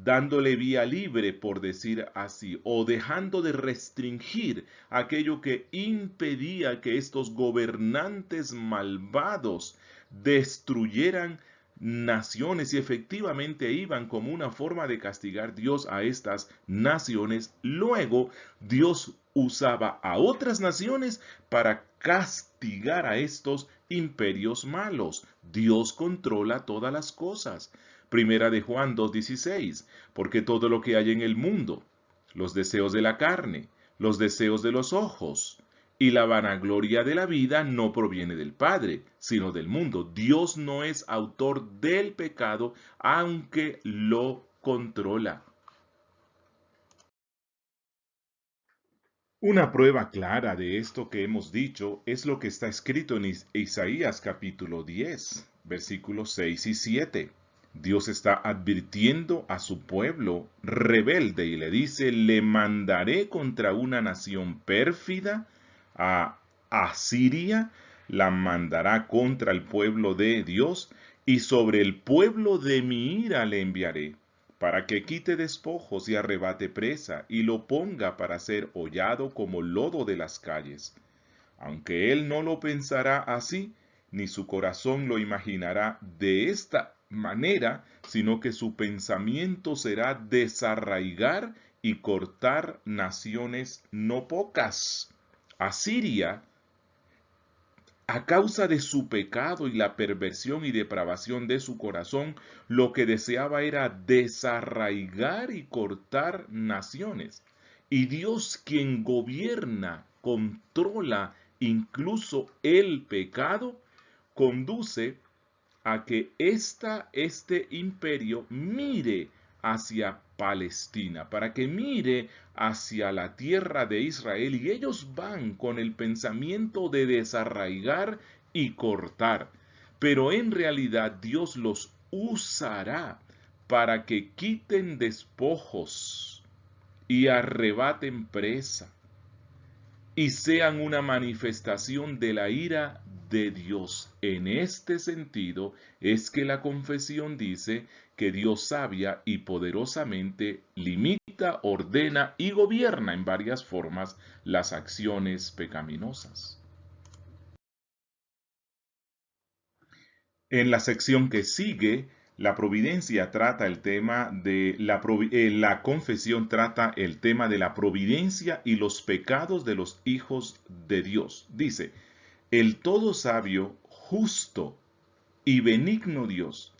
dándole vía libre, por decir así, o dejando de restringir aquello que impedía que estos gobernantes malvados destruyeran naciones, y efectivamente iban como una forma de castigar Dios a estas naciones. Luego Dios usaba a otras naciones para castigar a estos imperios malos. Dios controla todas las cosas. Primera de Juan 2:16, porque todo lo que hay en el mundo, los deseos de la carne, los deseos de los ojos y la vanagloria de la vida, no proviene del Padre, sino del mundo. Dios no es autor del pecado, aunque lo controla. Una prueba clara de esto que hemos dicho es lo que está escrito en Isaías capítulo 10, versículos 6 y 7. Dios está advirtiendo a su pueblo rebelde y le dice: le mandaré contra una nación pérfida, a Asiria, la mandará contra el pueblo de Dios, y sobre el pueblo de mi ira le enviaré, para que quite despojos y arrebate presa, y lo ponga para ser hollado como lodo de las calles. Aunque él no lo pensará así, ni su corazón lo imaginará de esta manera, sino que su pensamiento será desarraigar y cortar naciones no pocas. Asiria, a causa de su pecado y la perversión y depravación de su corazón, lo que deseaba era desarraigar y cortar naciones. Y Dios, quien gobierna, controla incluso el pecado, conduce a que este imperio mire hacia Palestina, para que mire hacia la tierra de Israel, y ellos van con el pensamiento de desarraigar y cortar. Pero en realidad Dios los usará para que quiten despojos y arrebaten presa y sean una manifestación de la ira de Dios. En este sentido es que la confesión dice que Dios sabia y poderosamente limita, ordena y gobierna en varias formas las acciones pecaminosas. En la sección que sigue, la providencia trata el tema de la confesión trata el tema de la providencia y los pecados de los hijos de Dios. Dice, el todo sabio, justo y benigno Dios,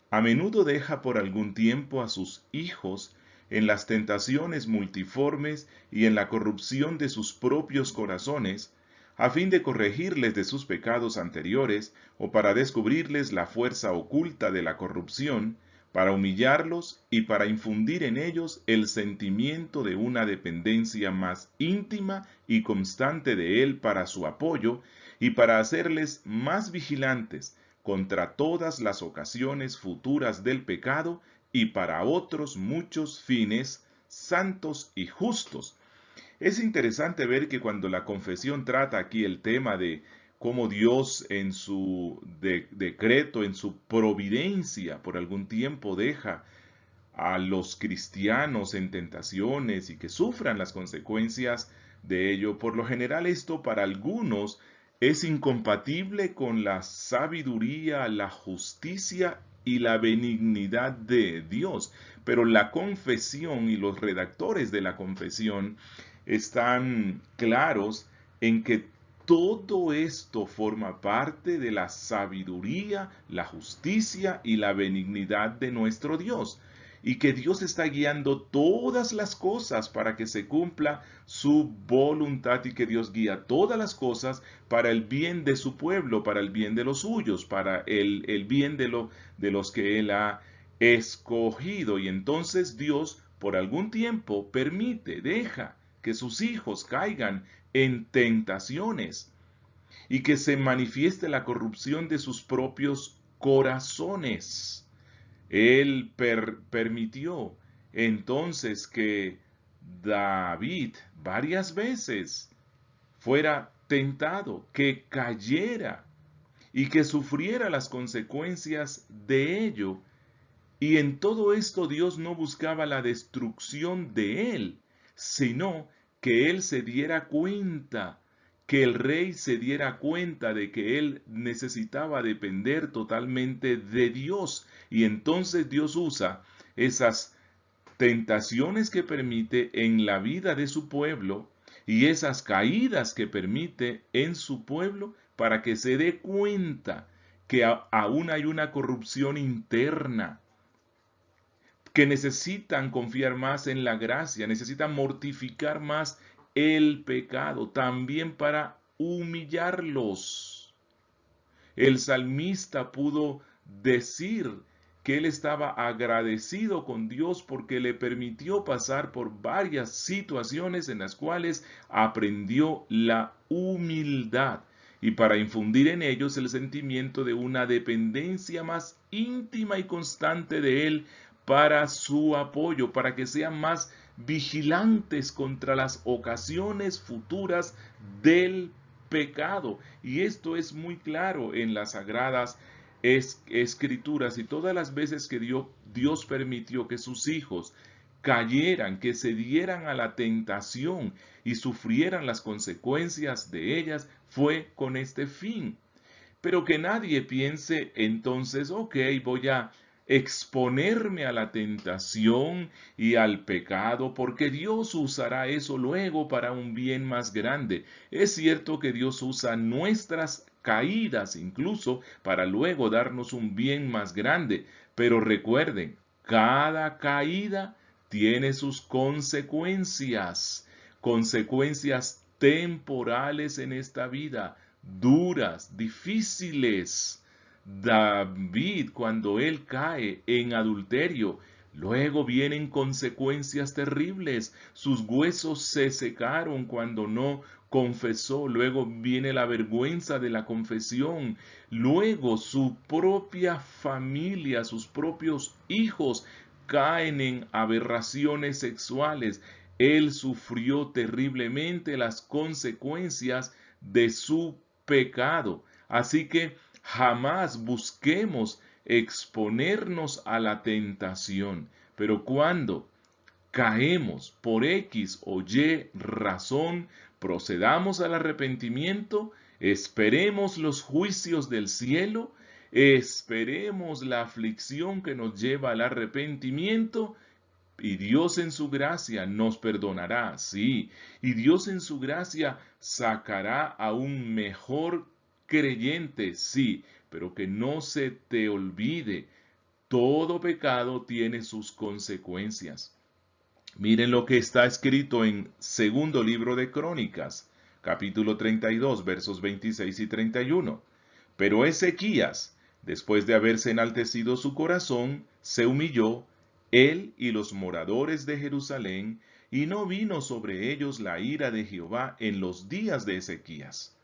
a menudo deja por algún tiempo a sus hijos en las tentaciones multiformes y en la corrupción de sus propios corazones, a fin de corregirles de sus pecados anteriores o para descubrirles la fuerza oculta de la corrupción, para humillarlos y para infundir en ellos el sentimiento de una dependencia más íntima y constante de Él para su apoyo y para hacerles más vigilantes contra todas las ocasiones futuras del pecado y para otros muchos fines santos y justos. Es interesante ver que cuando la confesión trata aquí el tema de cómo Dios en su decreto, en su providencia, por algún tiempo deja a los cristianos en tentaciones y que sufran las consecuencias de ello. Por lo general esto para algunos es incompatible con la sabiduría, la justicia y la benignidad de Dios. Pero la confesión y los redactores de la confesión están claros en que todo esto forma parte de la sabiduría, la justicia y la benignidad de nuestro Dios, y que Dios está guiando todas las cosas para que se cumpla su voluntad, y que Dios guía todas las cosas para el bien de su pueblo, para el bien de los suyos, para el bien de los que Él ha escogido. Y entonces Dios por algún tiempo permite, deja que sus hijos caigan en tentaciones y que se manifieste la corrupción de sus propios corazones. Él permitió entonces que David varias veces fuera tentado, que cayera y que sufriera las consecuencias de ello. Y en todo esto Dios no buscaba la destrucción de él, sino que él se diera cuenta, que el rey se diera cuenta de que él necesitaba depender totalmente de Dios. Y entonces Dios usa esas tentaciones que permite en la vida de su pueblo y esas caídas que permite en su pueblo para que se dé cuenta que aún hay una corrupción interna, que necesitan confiar más en la gracia, necesitan mortificar más el pecado, también para humillarlos. El salmista pudo decir que él estaba agradecido con Dios porque le permitió pasar por varias situaciones en las cuales aprendió la humildad, y para infundir en ellos el sentimiento de una dependencia más íntima y constante de Él para su apoyo, para que sean más vigilantes contra las ocasiones futuras del pecado. Y esto es muy claro en las sagradas escrituras, y todas las veces que Dios permitió que sus hijos cayeran, que se dieran a la tentación y sufrieran las consecuencias de ellas, fue con este fin. Pero que nadie piense entonces, ok, voy a exponerme a la tentación y al pecado, porque Dios usará eso luego para un bien más grande. Es cierto que Dios usa nuestras caídas incluso para luego darnos un bien más grande, pero recuerden, cada caída tiene sus consecuencias, consecuencias temporales en esta vida, duras, difíciles David, cuando él cae en adulterio, luego vienen consecuencias terribles. Sus huesos se secaron cuando no confesó. Luego viene la vergüenza de la confesión. Luego su propia familia, sus propios hijos caen en aberraciones sexuales. Él sufrió terriblemente las consecuencias de su pecado. Así que jamás busquemos exponernos a la tentación, pero cuando caemos por X o Y razón, procedamos al arrepentimiento, esperemos los juicios del cielo, esperemos la aflicción que nos lleva al arrepentimiento, y Dios en su gracia nos perdonará, sí, y Dios en su gracia sacará a un mejor creyente, sí, pero que no se te olvide, todo pecado tiene sus consecuencias. Miren lo que está escrito en segundo libro de Crónicas, capítulo 32, versos 26 y 31. Pero Ezequías, después de haberse enaltecido su corazón, se humilló, él y los moradores de Jerusalén, y no vino sobre ellos la ira de Jehová en los días de Ezequías.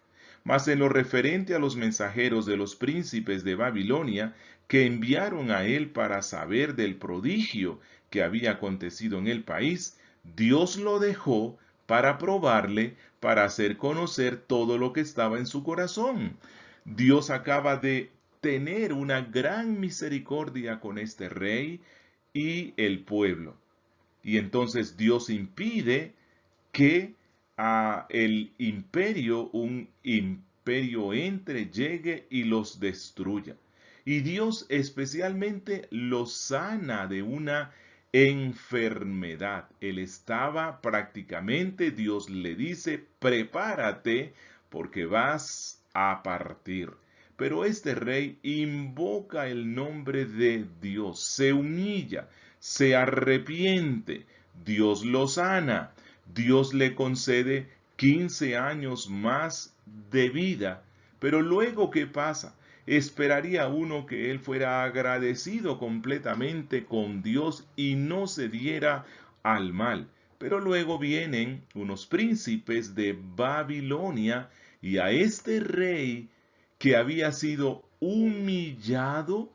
Mas en lo referente a los mensajeros de los príncipes de Babilonia, que enviaron a él para saber del prodigio que había acontecido en el país, Dios lo dejó para probarle, para hacer conocer todo lo que estaba en su corazón. Dios acaba de tener una gran misericordia con este rey y el pueblo. Y entonces Dios impide que un imperio entre, llegue y los destruya. Y Dios especialmente los sana de una enfermedad. Él estaba prácticamente, Dios le dice, prepárate porque vas a partir. Pero este rey invoca el nombre de Dios, se humilla, se arrepiente, Dios lo sana. Dios le concede 15 años más de vida. Pero luego, ¿qué pasa? Esperaría uno que él fuera agradecido completamente con Dios y no se diera al mal. Pero luego vienen unos príncipes de Babilonia y a este rey que había sido humillado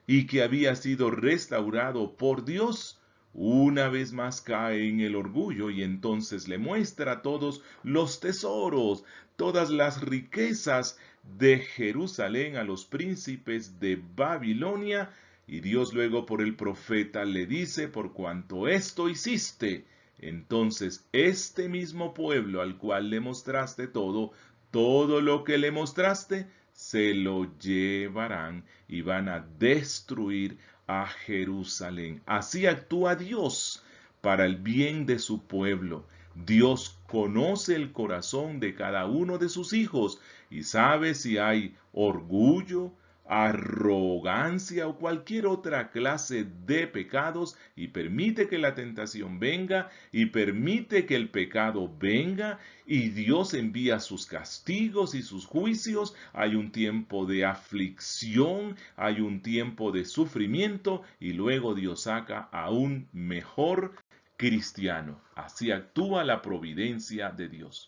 y que había sido restaurado por Dios, una vez más cae en el orgullo y entonces le muestra todos los tesoros, todas las riquezas de Jerusalén a los príncipes de Babilonia, y Dios luego por el profeta le dice, por cuanto esto hiciste, entonces este mismo pueblo al cual le mostraste todo lo que le mostraste, se lo llevarán y van a destruir a Jerusalén. Así actúa Dios para el bien de su pueblo. Dios conoce el corazón de cada uno de sus hijos y sabe si hay orgullo, arrogancia o cualquier otra clase de pecados y permite que la tentación venga y permite que el pecado venga y Dios envía sus castigos y sus juicios. Hay un tiempo de aflicción, hay un tiempo de sufrimiento y luego Dios saca a un mejor cristiano. Así actúa la providencia de Dios.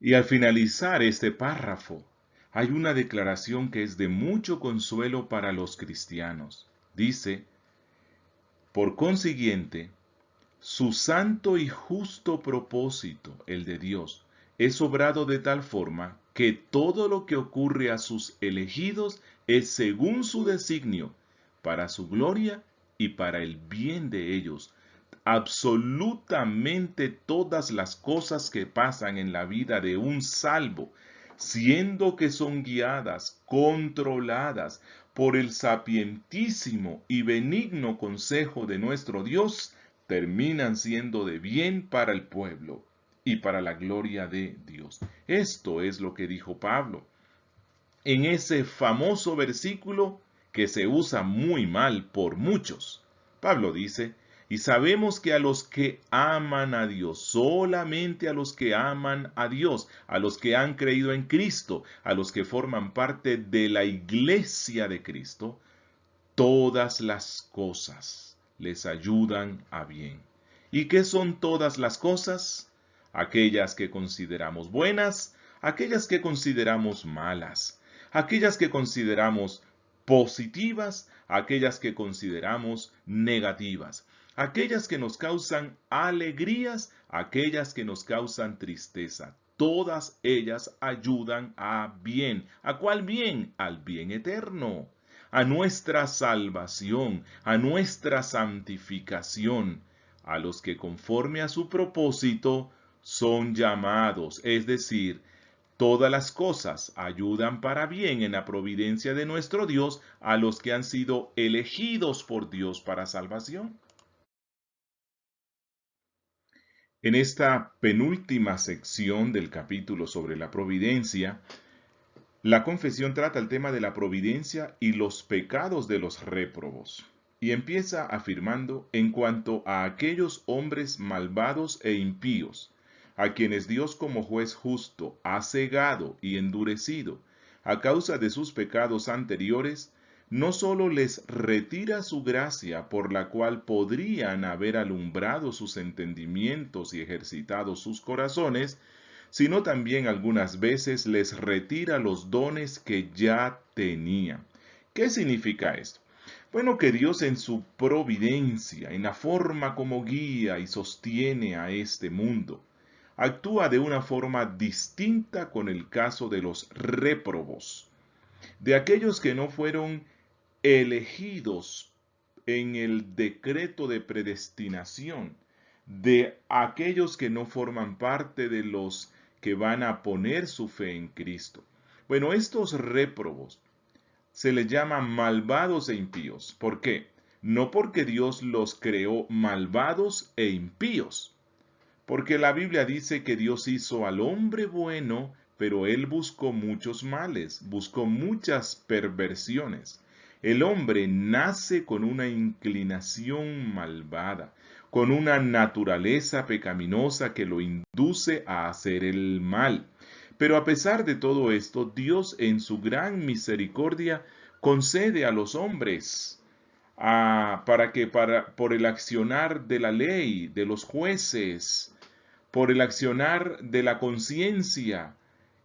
Y al finalizar este párrafo, hay una declaración que es de mucho consuelo para los cristianos. Dice, por consiguiente, su santo y justo propósito, el de Dios, es obrado de tal forma que todo lo que ocurre a sus elegidos es según su designio, para su gloria y para el bien de ellos. Absolutamente todas las cosas que pasan en la vida de un salvo, siendo que son guiadas, controladas por el sapientísimo y benigno consejo de nuestro Dios, terminan siendo de bien para el pueblo y para la gloria de Dios. Esto es lo que dijo Pablo en ese famoso versículo que se usa muy mal por muchos. Pablo dice, Y sabemos que a los que aman a Dios, solamente a los que aman a Dios, a los que han creído en Cristo, a los que forman parte de la iglesia de Cristo, todas las cosas les ayudan a bien. ¿Y qué son todas las cosas? Aquellas que consideramos buenas, aquellas que consideramos malas, aquellas que consideramos positivas, aquellas que consideramos negativas, aquellas que nos causan alegrías, aquellas que nos causan tristeza. Todas ellas ayudan a bien. ¿A cuál bien? Al bien eterno, a nuestra salvación, a nuestra santificación, a los que conforme a su propósito son llamados, es decir, todas las cosas ayudan para bien en la providencia de nuestro Dios a los que han sido elegidos por Dios para salvación. En esta penúltima sección del capítulo sobre la providencia, la confesión trata el tema de la providencia y los pecados de los réprobos, y empieza afirmando en cuanto a aquellos hombres malvados e impíos, a quienes Dios como juez justo ha cegado y endurecido a causa de sus pecados anteriores, no sólo les retira su gracia por la cual podrían haber alumbrado sus entendimientos y ejercitado sus corazones, sino también algunas veces les retira los dones que ya tenían. ¿Qué significa esto? Bueno, que Dios en su providencia, en la forma como guía y sostiene a este mundo, actúa de una forma distinta con el caso de los réprobos, de aquellos que no fueron elegidos en el decreto de predestinación, de aquellos que no forman parte de los que van a poner su fe en Cristo. Bueno, estos réprobos se les llama malvados e impíos. ¿Por qué? No porque Dios los creó malvados e impíos, porque la Biblia dice que Dios hizo al hombre bueno, pero él buscó muchos males, buscó muchas perversiones. El hombre nace con una inclinación malvada, con una naturaleza pecaminosa que lo induce a hacer el mal. Pero a pesar de todo esto, Dios en su gran misericordia concede a los hombres por el accionar de la ley, de los jueces, por el accionar de la conciencia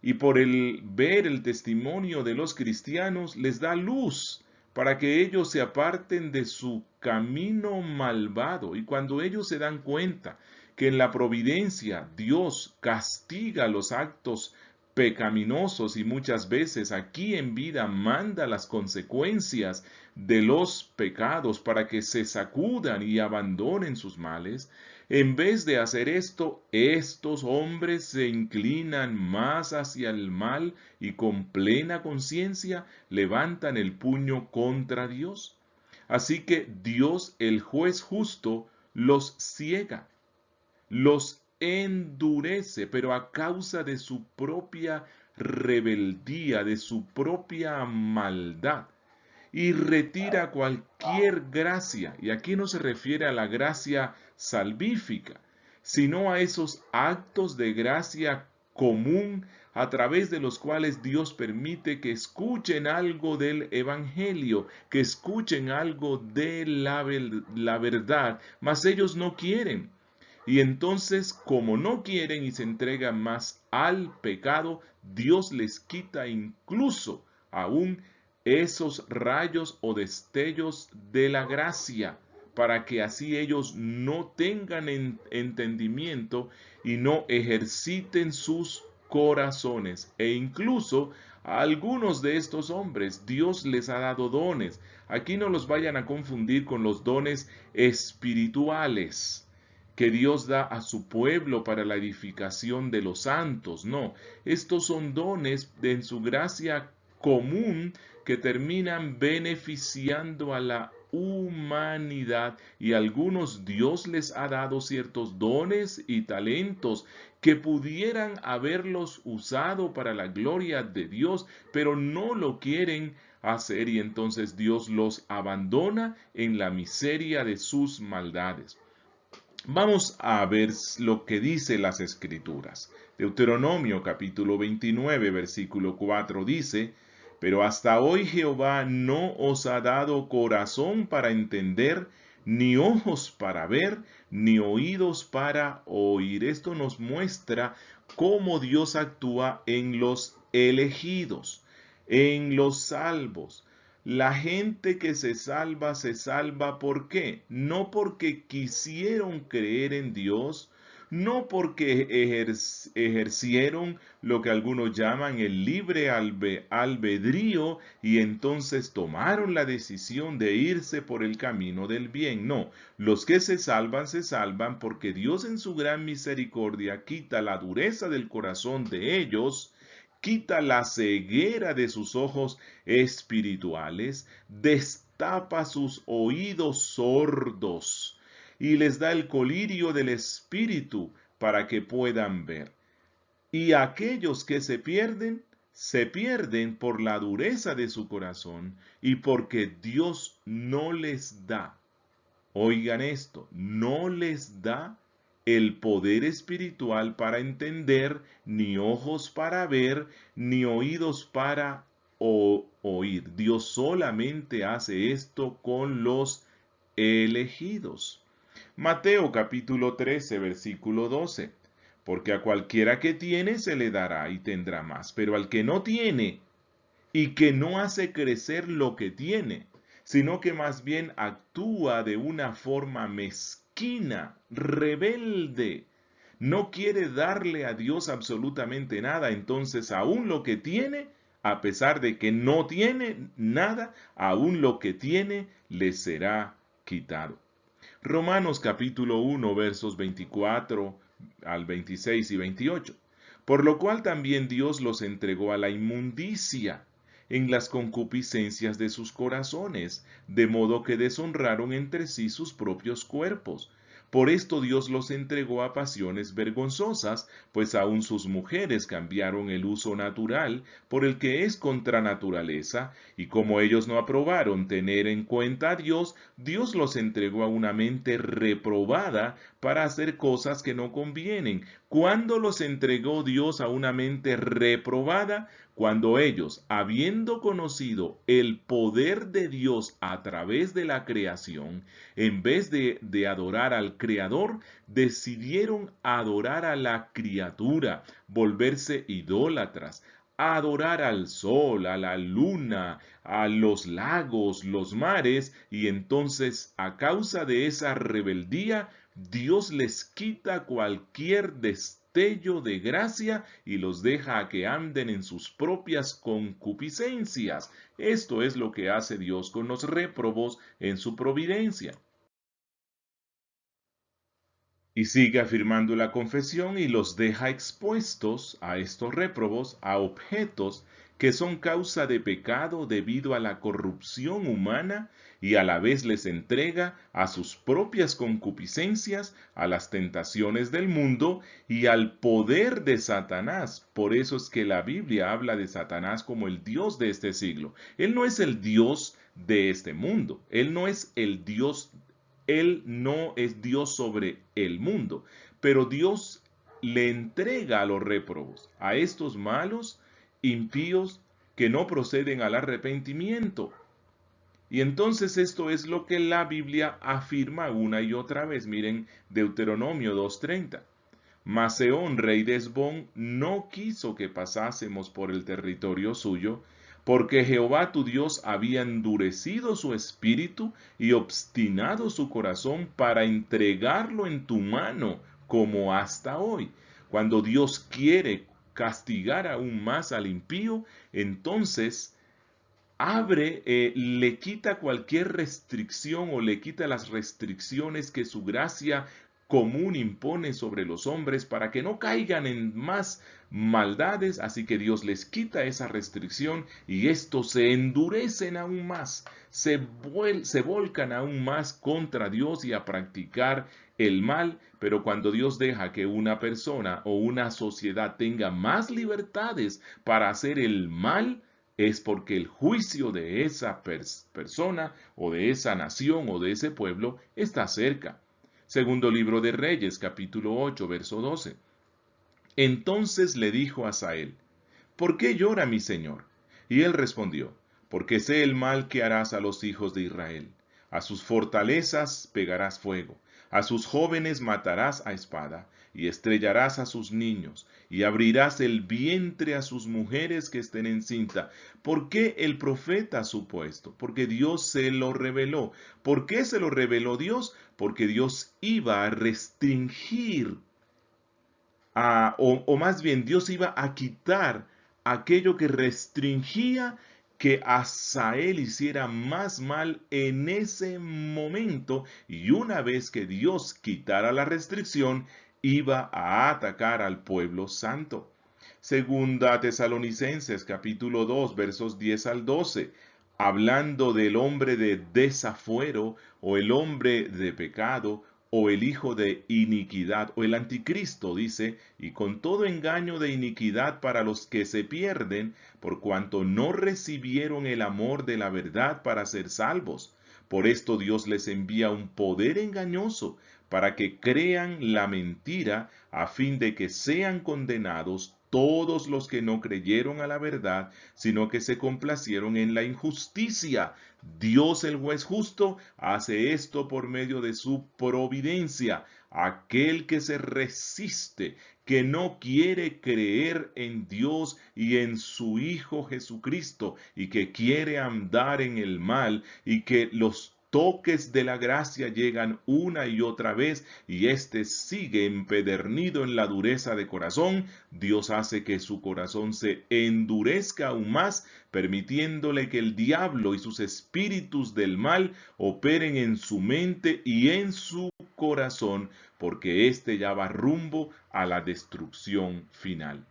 y por el ver el testimonio de los cristianos, les da luz para que ellos se aparten de su camino malvado. Y cuando ellos se dan cuenta que en la providencia Dios castiga los actos pecaminosos y muchas veces aquí en vida manda las consecuencias de los pecados para que se sacudan y abandonen sus males, en vez de hacer esto, estos hombres se inclinan más hacia el mal y con plena conciencia levantan el puño contra Dios. Así que Dios, el juez justo, los ciega, los endurece, pero a causa de su propia rebeldía, de su propia maldad, y retira cualquier gracia. Y aquí no se refiere a la gracia salvífica, sino a esos actos de gracia común a través de los cuales Dios permite que escuchen algo del Evangelio, que escuchen algo de la verdad, mas ellos no quieren. Y entonces, como no quieren y se entregan más al pecado, Dios les quita incluso aún esos rayos o destellos de la gracia, para que así ellos no tengan entendimiento y no ejerciten sus corazones. E incluso a algunos de estos hombres Dios les ha dado dones. Aquí no los vayan a confundir con los dones espirituales que Dios da a su pueblo para la edificación de los santos. No, estos son dones en su gracia común que terminan beneficiando a la humanidad, y a algunos Dios les ha dado ciertos dones y talentos que pudieran haberlos usado para la gloria de Dios, pero no lo quieren hacer y entonces Dios los abandona en la miseria de sus maldades. Vamos a ver lo que dice las Escrituras. Deuteronomio capítulo 29, versículo 4 dice: Pero hasta hoy Jehová no os ha dado corazón para entender, ni ojos para ver, ni oídos para oír. Esto nos muestra cómo Dios actúa en los elegidos, en los salvos. La gente que se salva ¿por qué? No porque quisieron creer en Dios, no porque ejercieron lo que algunos llaman el libre albedrío y entonces tomaron la decisión de irse por el camino del bien. No, los que se salvan porque Dios en su gran misericordia quita la dureza del corazón de ellos, quita la ceguera de sus ojos espirituales, destapa sus oídos sordos y les da el colirio del espíritu para que puedan ver. Y aquellos que se pierden por la dureza de su corazón y porque Dios no les da, oigan esto, no les da el poder espiritual para entender, ni ojos para ver, ni oídos para oír. Dios solamente hace esto con los elegidos. Mateo capítulo 13, versículo 12. Porque a cualquiera que tiene se le dará y tendrá más, pero al que no tiene y que no hace crecer lo que tiene, sino que más bien actúa de una forma mezquina, rebelde, no quiere darle a Dios absolutamente nada, entonces aún lo que tiene, a pesar de que no tiene nada, aún lo que tiene le será quitado. Romanos capítulo 1 versos 24 al 26 y 28. Por lo cual también Dios los entregó a la inmundicia en las concupiscencias de sus corazones, de modo que deshonraron entre sí sus propios cuerpos. Por esto Dios los entregó a pasiones vergonzosas, pues aun sus mujeres cambiaron el uso natural por el que es contra naturaleza, y como ellos no aprobaron tener en cuenta a Dios, Dios los entregó a una mente reprobada para hacer cosas que no convienen. ¿Cuándo los entregó Dios a una mente reprobada? Cuando ellos, habiendo conocido el poder de Dios a través de la creación, en vez de adorar al Creador, decidieron adorar a la criatura, volverse idólatras, adorar al sol, a la luna, a los lagos, los mares, y entonces a causa de esa rebeldía, Dios les quita cualquier destello de gracia y los deja a que anden en sus propias concupiscencias. Esto es lo que hace Dios con los réprobos en su providencia. Y sigue afirmando la confesión y los deja expuestos a estos réprobos, a objetos que son causa de pecado debido a la corrupción humana y a la vez les entrega a sus propias concupiscencias, a las tentaciones del mundo y al poder de Satanás. Por eso es que la Biblia habla de Satanás como el Dios de este siglo. Él no es el Dios de este mundo. Él no es el Dios. Él no es Dios sobre el mundo, pero Dios le entrega a los réprobos, a estos malos, impíos, que no proceden al arrepentimiento. Y entonces esto es lo que la Biblia afirma una y otra vez. Miren Deuteronomio 2:30. Mas Sehón, rey de Hesbón, no quiso que pasásemos por el territorio suyo, porque Jehová tu Dios había endurecido su espíritu y obstinado su corazón para entregarlo en tu mano, como hasta hoy. Cuando Dios quiere castigar aún más al impío, entonces le quita cualquier restricción o le quita las restricciones que su gracia común impone sobre los hombres para que no caigan en más maldades, así que Dios les quita esa restricción y estos se endurecen aún más, se volcan aún más contra Dios y a practicar el mal, pero cuando Dios deja que una persona o una sociedad tenga más libertades para hacer el mal, es porque el juicio de esa persona o de esa nación o de ese pueblo está cerca. Segundo libro de Reyes, capítulo 8, verso 12. Entonces le dijo a Asael: ¿por qué llora mi señor? Y él respondió: porque sé el mal que harás a los hijos de Israel. A sus fortalezas pegarás fuego, a sus jóvenes matarás a espada, y estrellarás a sus niños, y abrirás el vientre a sus mujeres que estén encinta. ¿Por qué el profeta supuesto? Porque Dios se lo reveló. ¿Por qué se lo reveló Dios? Porque Dios iba a restringir o más bien Dios iba a quitar aquello que restringía que Asael hiciera más mal en ese momento, y una vez que Dios quitara la restricción, iba a atacar al pueblo santo. Segunda Tesalonicenses capítulo 2 versos 10 al 12, hablando del hombre de desafuero o el hombre de pecado o el hijo de iniquidad o el anticristo, dice: y con todo engaño de iniquidad para los que se pierden, por cuanto no recibieron el amor de la verdad para ser salvos. Por esto Dios les envía un poder engañoso para que crean la mentira, a fin de que sean condenados todos los que no creyeron a la verdad, sino que se complacieron en la injusticia. Dios, el juez justo, hace esto por medio de su providencia. Aquel que se resiste, que no quiere creer en Dios y en su Hijo Jesucristo, y que quiere andar en el mal, y que los toques de la gracia llegan una y otra vez, y éste sigue empedernido en la dureza de corazón, Dios hace que su corazón se endurezca aún más, permitiéndole que el diablo y sus espíritus del mal operen en su mente y en su corazón, porque éste ya va rumbo a la destrucción final.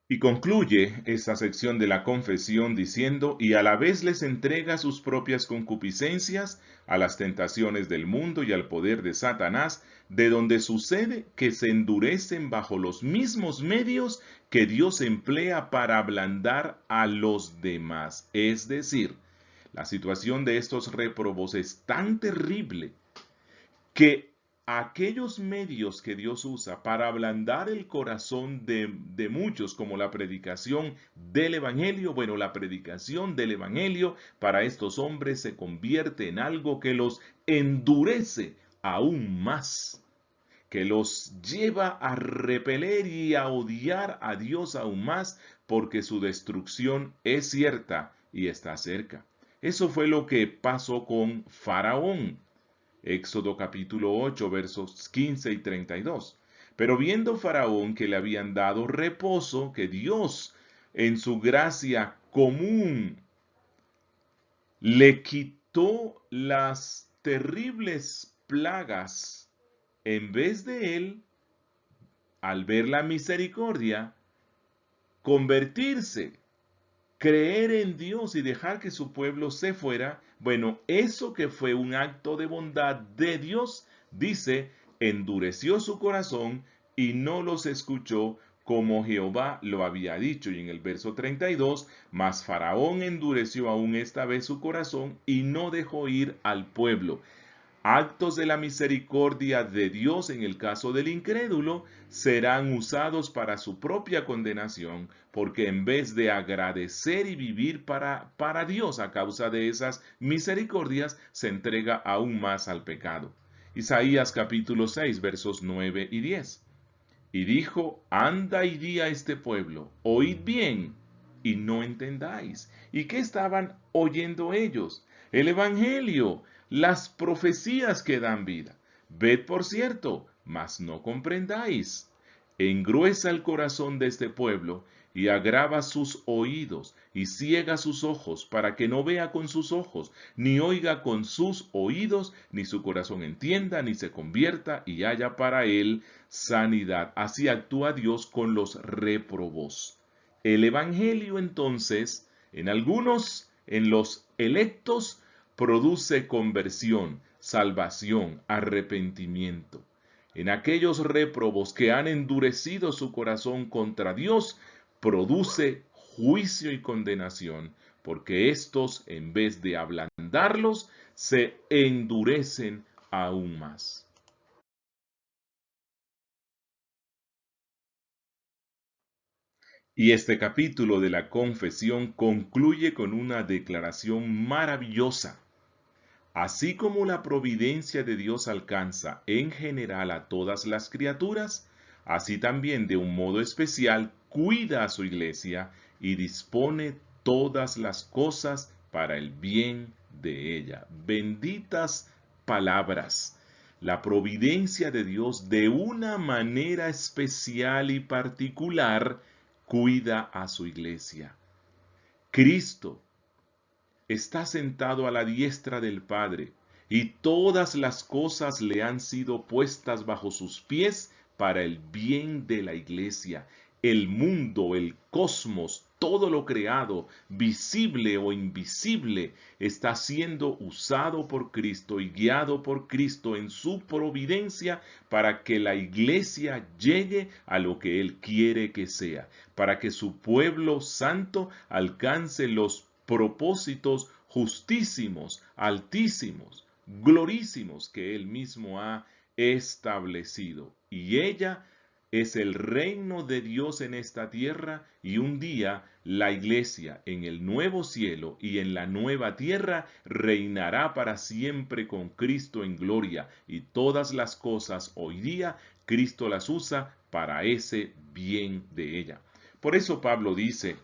Y concluye esta sección de la confesión diciendo: y a la vez les entrega sus propias concupiscencias, a las tentaciones del mundo y al poder de Satanás, de donde sucede que se endurecen bajo los mismos medios que Dios emplea para ablandar a los demás. Es decir, la situación de estos réprobos es tan terrible que aquellos medios que Dios usa para ablandar el corazón de muchos, como la predicación del Evangelio, bueno, la predicación del Evangelio para estos hombres se convierte en algo que los endurece aún más, que los lleva a repeler y a odiar a Dios aún más, porque su destrucción es cierta y está cerca. Eso fue lo que pasó con Faraón. Éxodo capítulo 8 versos 15 y 32. Pero viendo Faraón que le habían dado reposo, que Dios en su gracia común le quitó las terribles plagas, en vez de él, al ver la misericordia, convertirse, creer en Dios y dejar que su pueblo se fuera, bueno, eso que fue un acto de bondad de Dios, dice, endureció su corazón y no los escuchó como Jehová lo había dicho. Y en el verso 32, mas Faraón endureció aún esta vez su corazón y no dejó ir al pueblo. Actos de la misericordia de Dios en el caso del incrédulo serán usados para su propia condenación, porque en vez de agradecer y vivir para Dios a causa de esas misericordias, se entrega aún más al pecado. Isaías capítulo 6 versos 9 y 10. Y dijo: anda y di a este pueblo, oíd bien y no entendáis. ¿Y qué estaban oyendo ellos? El Evangelio, las profecías que dan vida. Ved por cierto, mas no comprendáis. Engruesa el corazón de este pueblo y agrava sus oídos y ciega sus ojos, para que no vea con sus ojos, ni oiga con sus oídos, ni su corazón entienda, ni se convierta y haya para él sanidad. Así actúa Dios con los réprobos. El Evangelio entonces, en los electos, produce conversión, salvación, arrepentimiento. en aquellos réprobos que han endurecido su corazón contra Dios, produce juicio y condenación, porque éstos, en vez de ablandarlos, se endurecen aún más. Y este capítulo de la confesión concluye con una declaración maravillosa. Así como la providencia de Dios alcanza en general a todas las criaturas, así también de un modo especial cuida a su iglesia y dispone todas las cosas para el bien de ella. Benditas palabras. La providencia de Dios de una manera especial y particular cuida a su iglesia. Cristo está sentado a la diestra del Padre, y todas las cosas le han sido puestas bajo sus pies para el bien de la iglesia. El mundo, el cosmos, todo lo creado, visible o invisible, está siendo usado por Cristo y guiado por Cristo en su providencia para que la iglesia llegue a lo que Él quiere que sea, para que su pueblo santo alcance los propósitos justísimos, altísimos, glorísimos que Él mismo ha establecido. Y ella es el reino de Dios en esta tierra, y un día la iglesia en el nuevo cielo y en la nueva tierra reinará para siempre con Cristo en gloria, y todas las cosas hoy día Cristo las usa para ese bien de ella. Por eso Pablo dice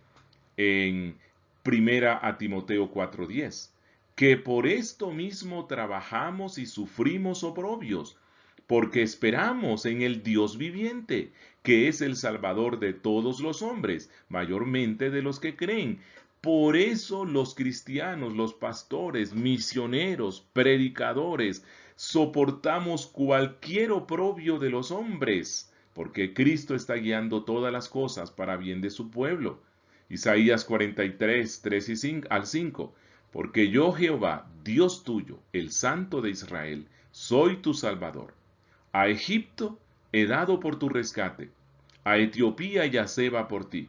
en Primera a Timoteo 4:10, que por esto mismo trabajamos y sufrimos oprobios, porque esperamos en el Dios viviente, que es el Salvador de todos los hombres, mayormente de los que creen. Por eso los cristianos, los pastores, misioneros, predicadores, soportamos cualquier oprobio de los hombres, porque Cristo está guiando todas las cosas para bien de su pueblo. Isaías 43, 3 y 5, al 5. Porque yo, Jehová, Dios tuyo, el Santo de Israel, soy tu Salvador. A Egipto he dado por tu rescate, a Etiopía y a Seba por ti.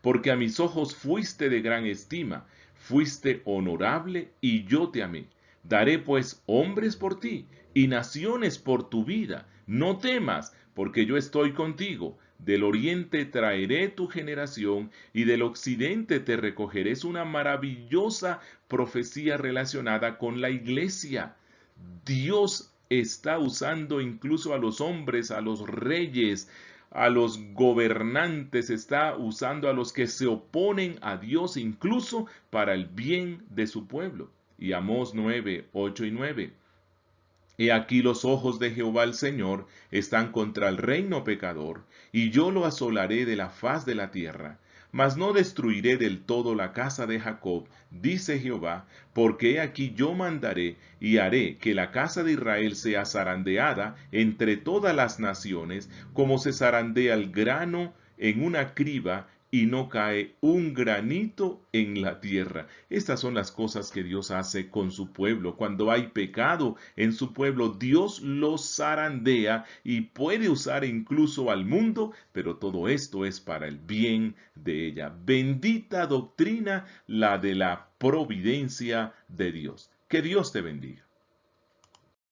Porque a mis ojos fuiste de gran estima, fuiste honorable y yo te amé. Daré pues hombres por ti y naciones por tu vida. No temas, porque yo estoy contigo. Del oriente traeré tu generación y del occidente te recogeré. Es una maravillosa profecía relacionada con la iglesia. Dios está usando incluso a los hombres, a los reyes, a los gobernantes, está usando a los que se oponen a Dios incluso para el bien de su pueblo. Y Amós 9, 8 y 9. He aquí los ojos de Jehová el Señor están contra el reino pecador, y yo lo asolaré de la faz de la tierra. Mas no destruiré del todo la casa de Jacob, dice Jehová, porque he aquí yo mandaré y haré que la casa de Israel sea zarandeada entre todas las naciones, como se zarandea el grano en una criba, y no cae un granito en la tierra. Estas son las cosas que Dios hace con su pueblo. Cuando hay pecado en su pueblo, Dios los zarandea y puede usar incluso al mundo, pero todo esto es para el bien de ella. Bendita doctrina la de la providencia de Dios. Que Dios te bendiga.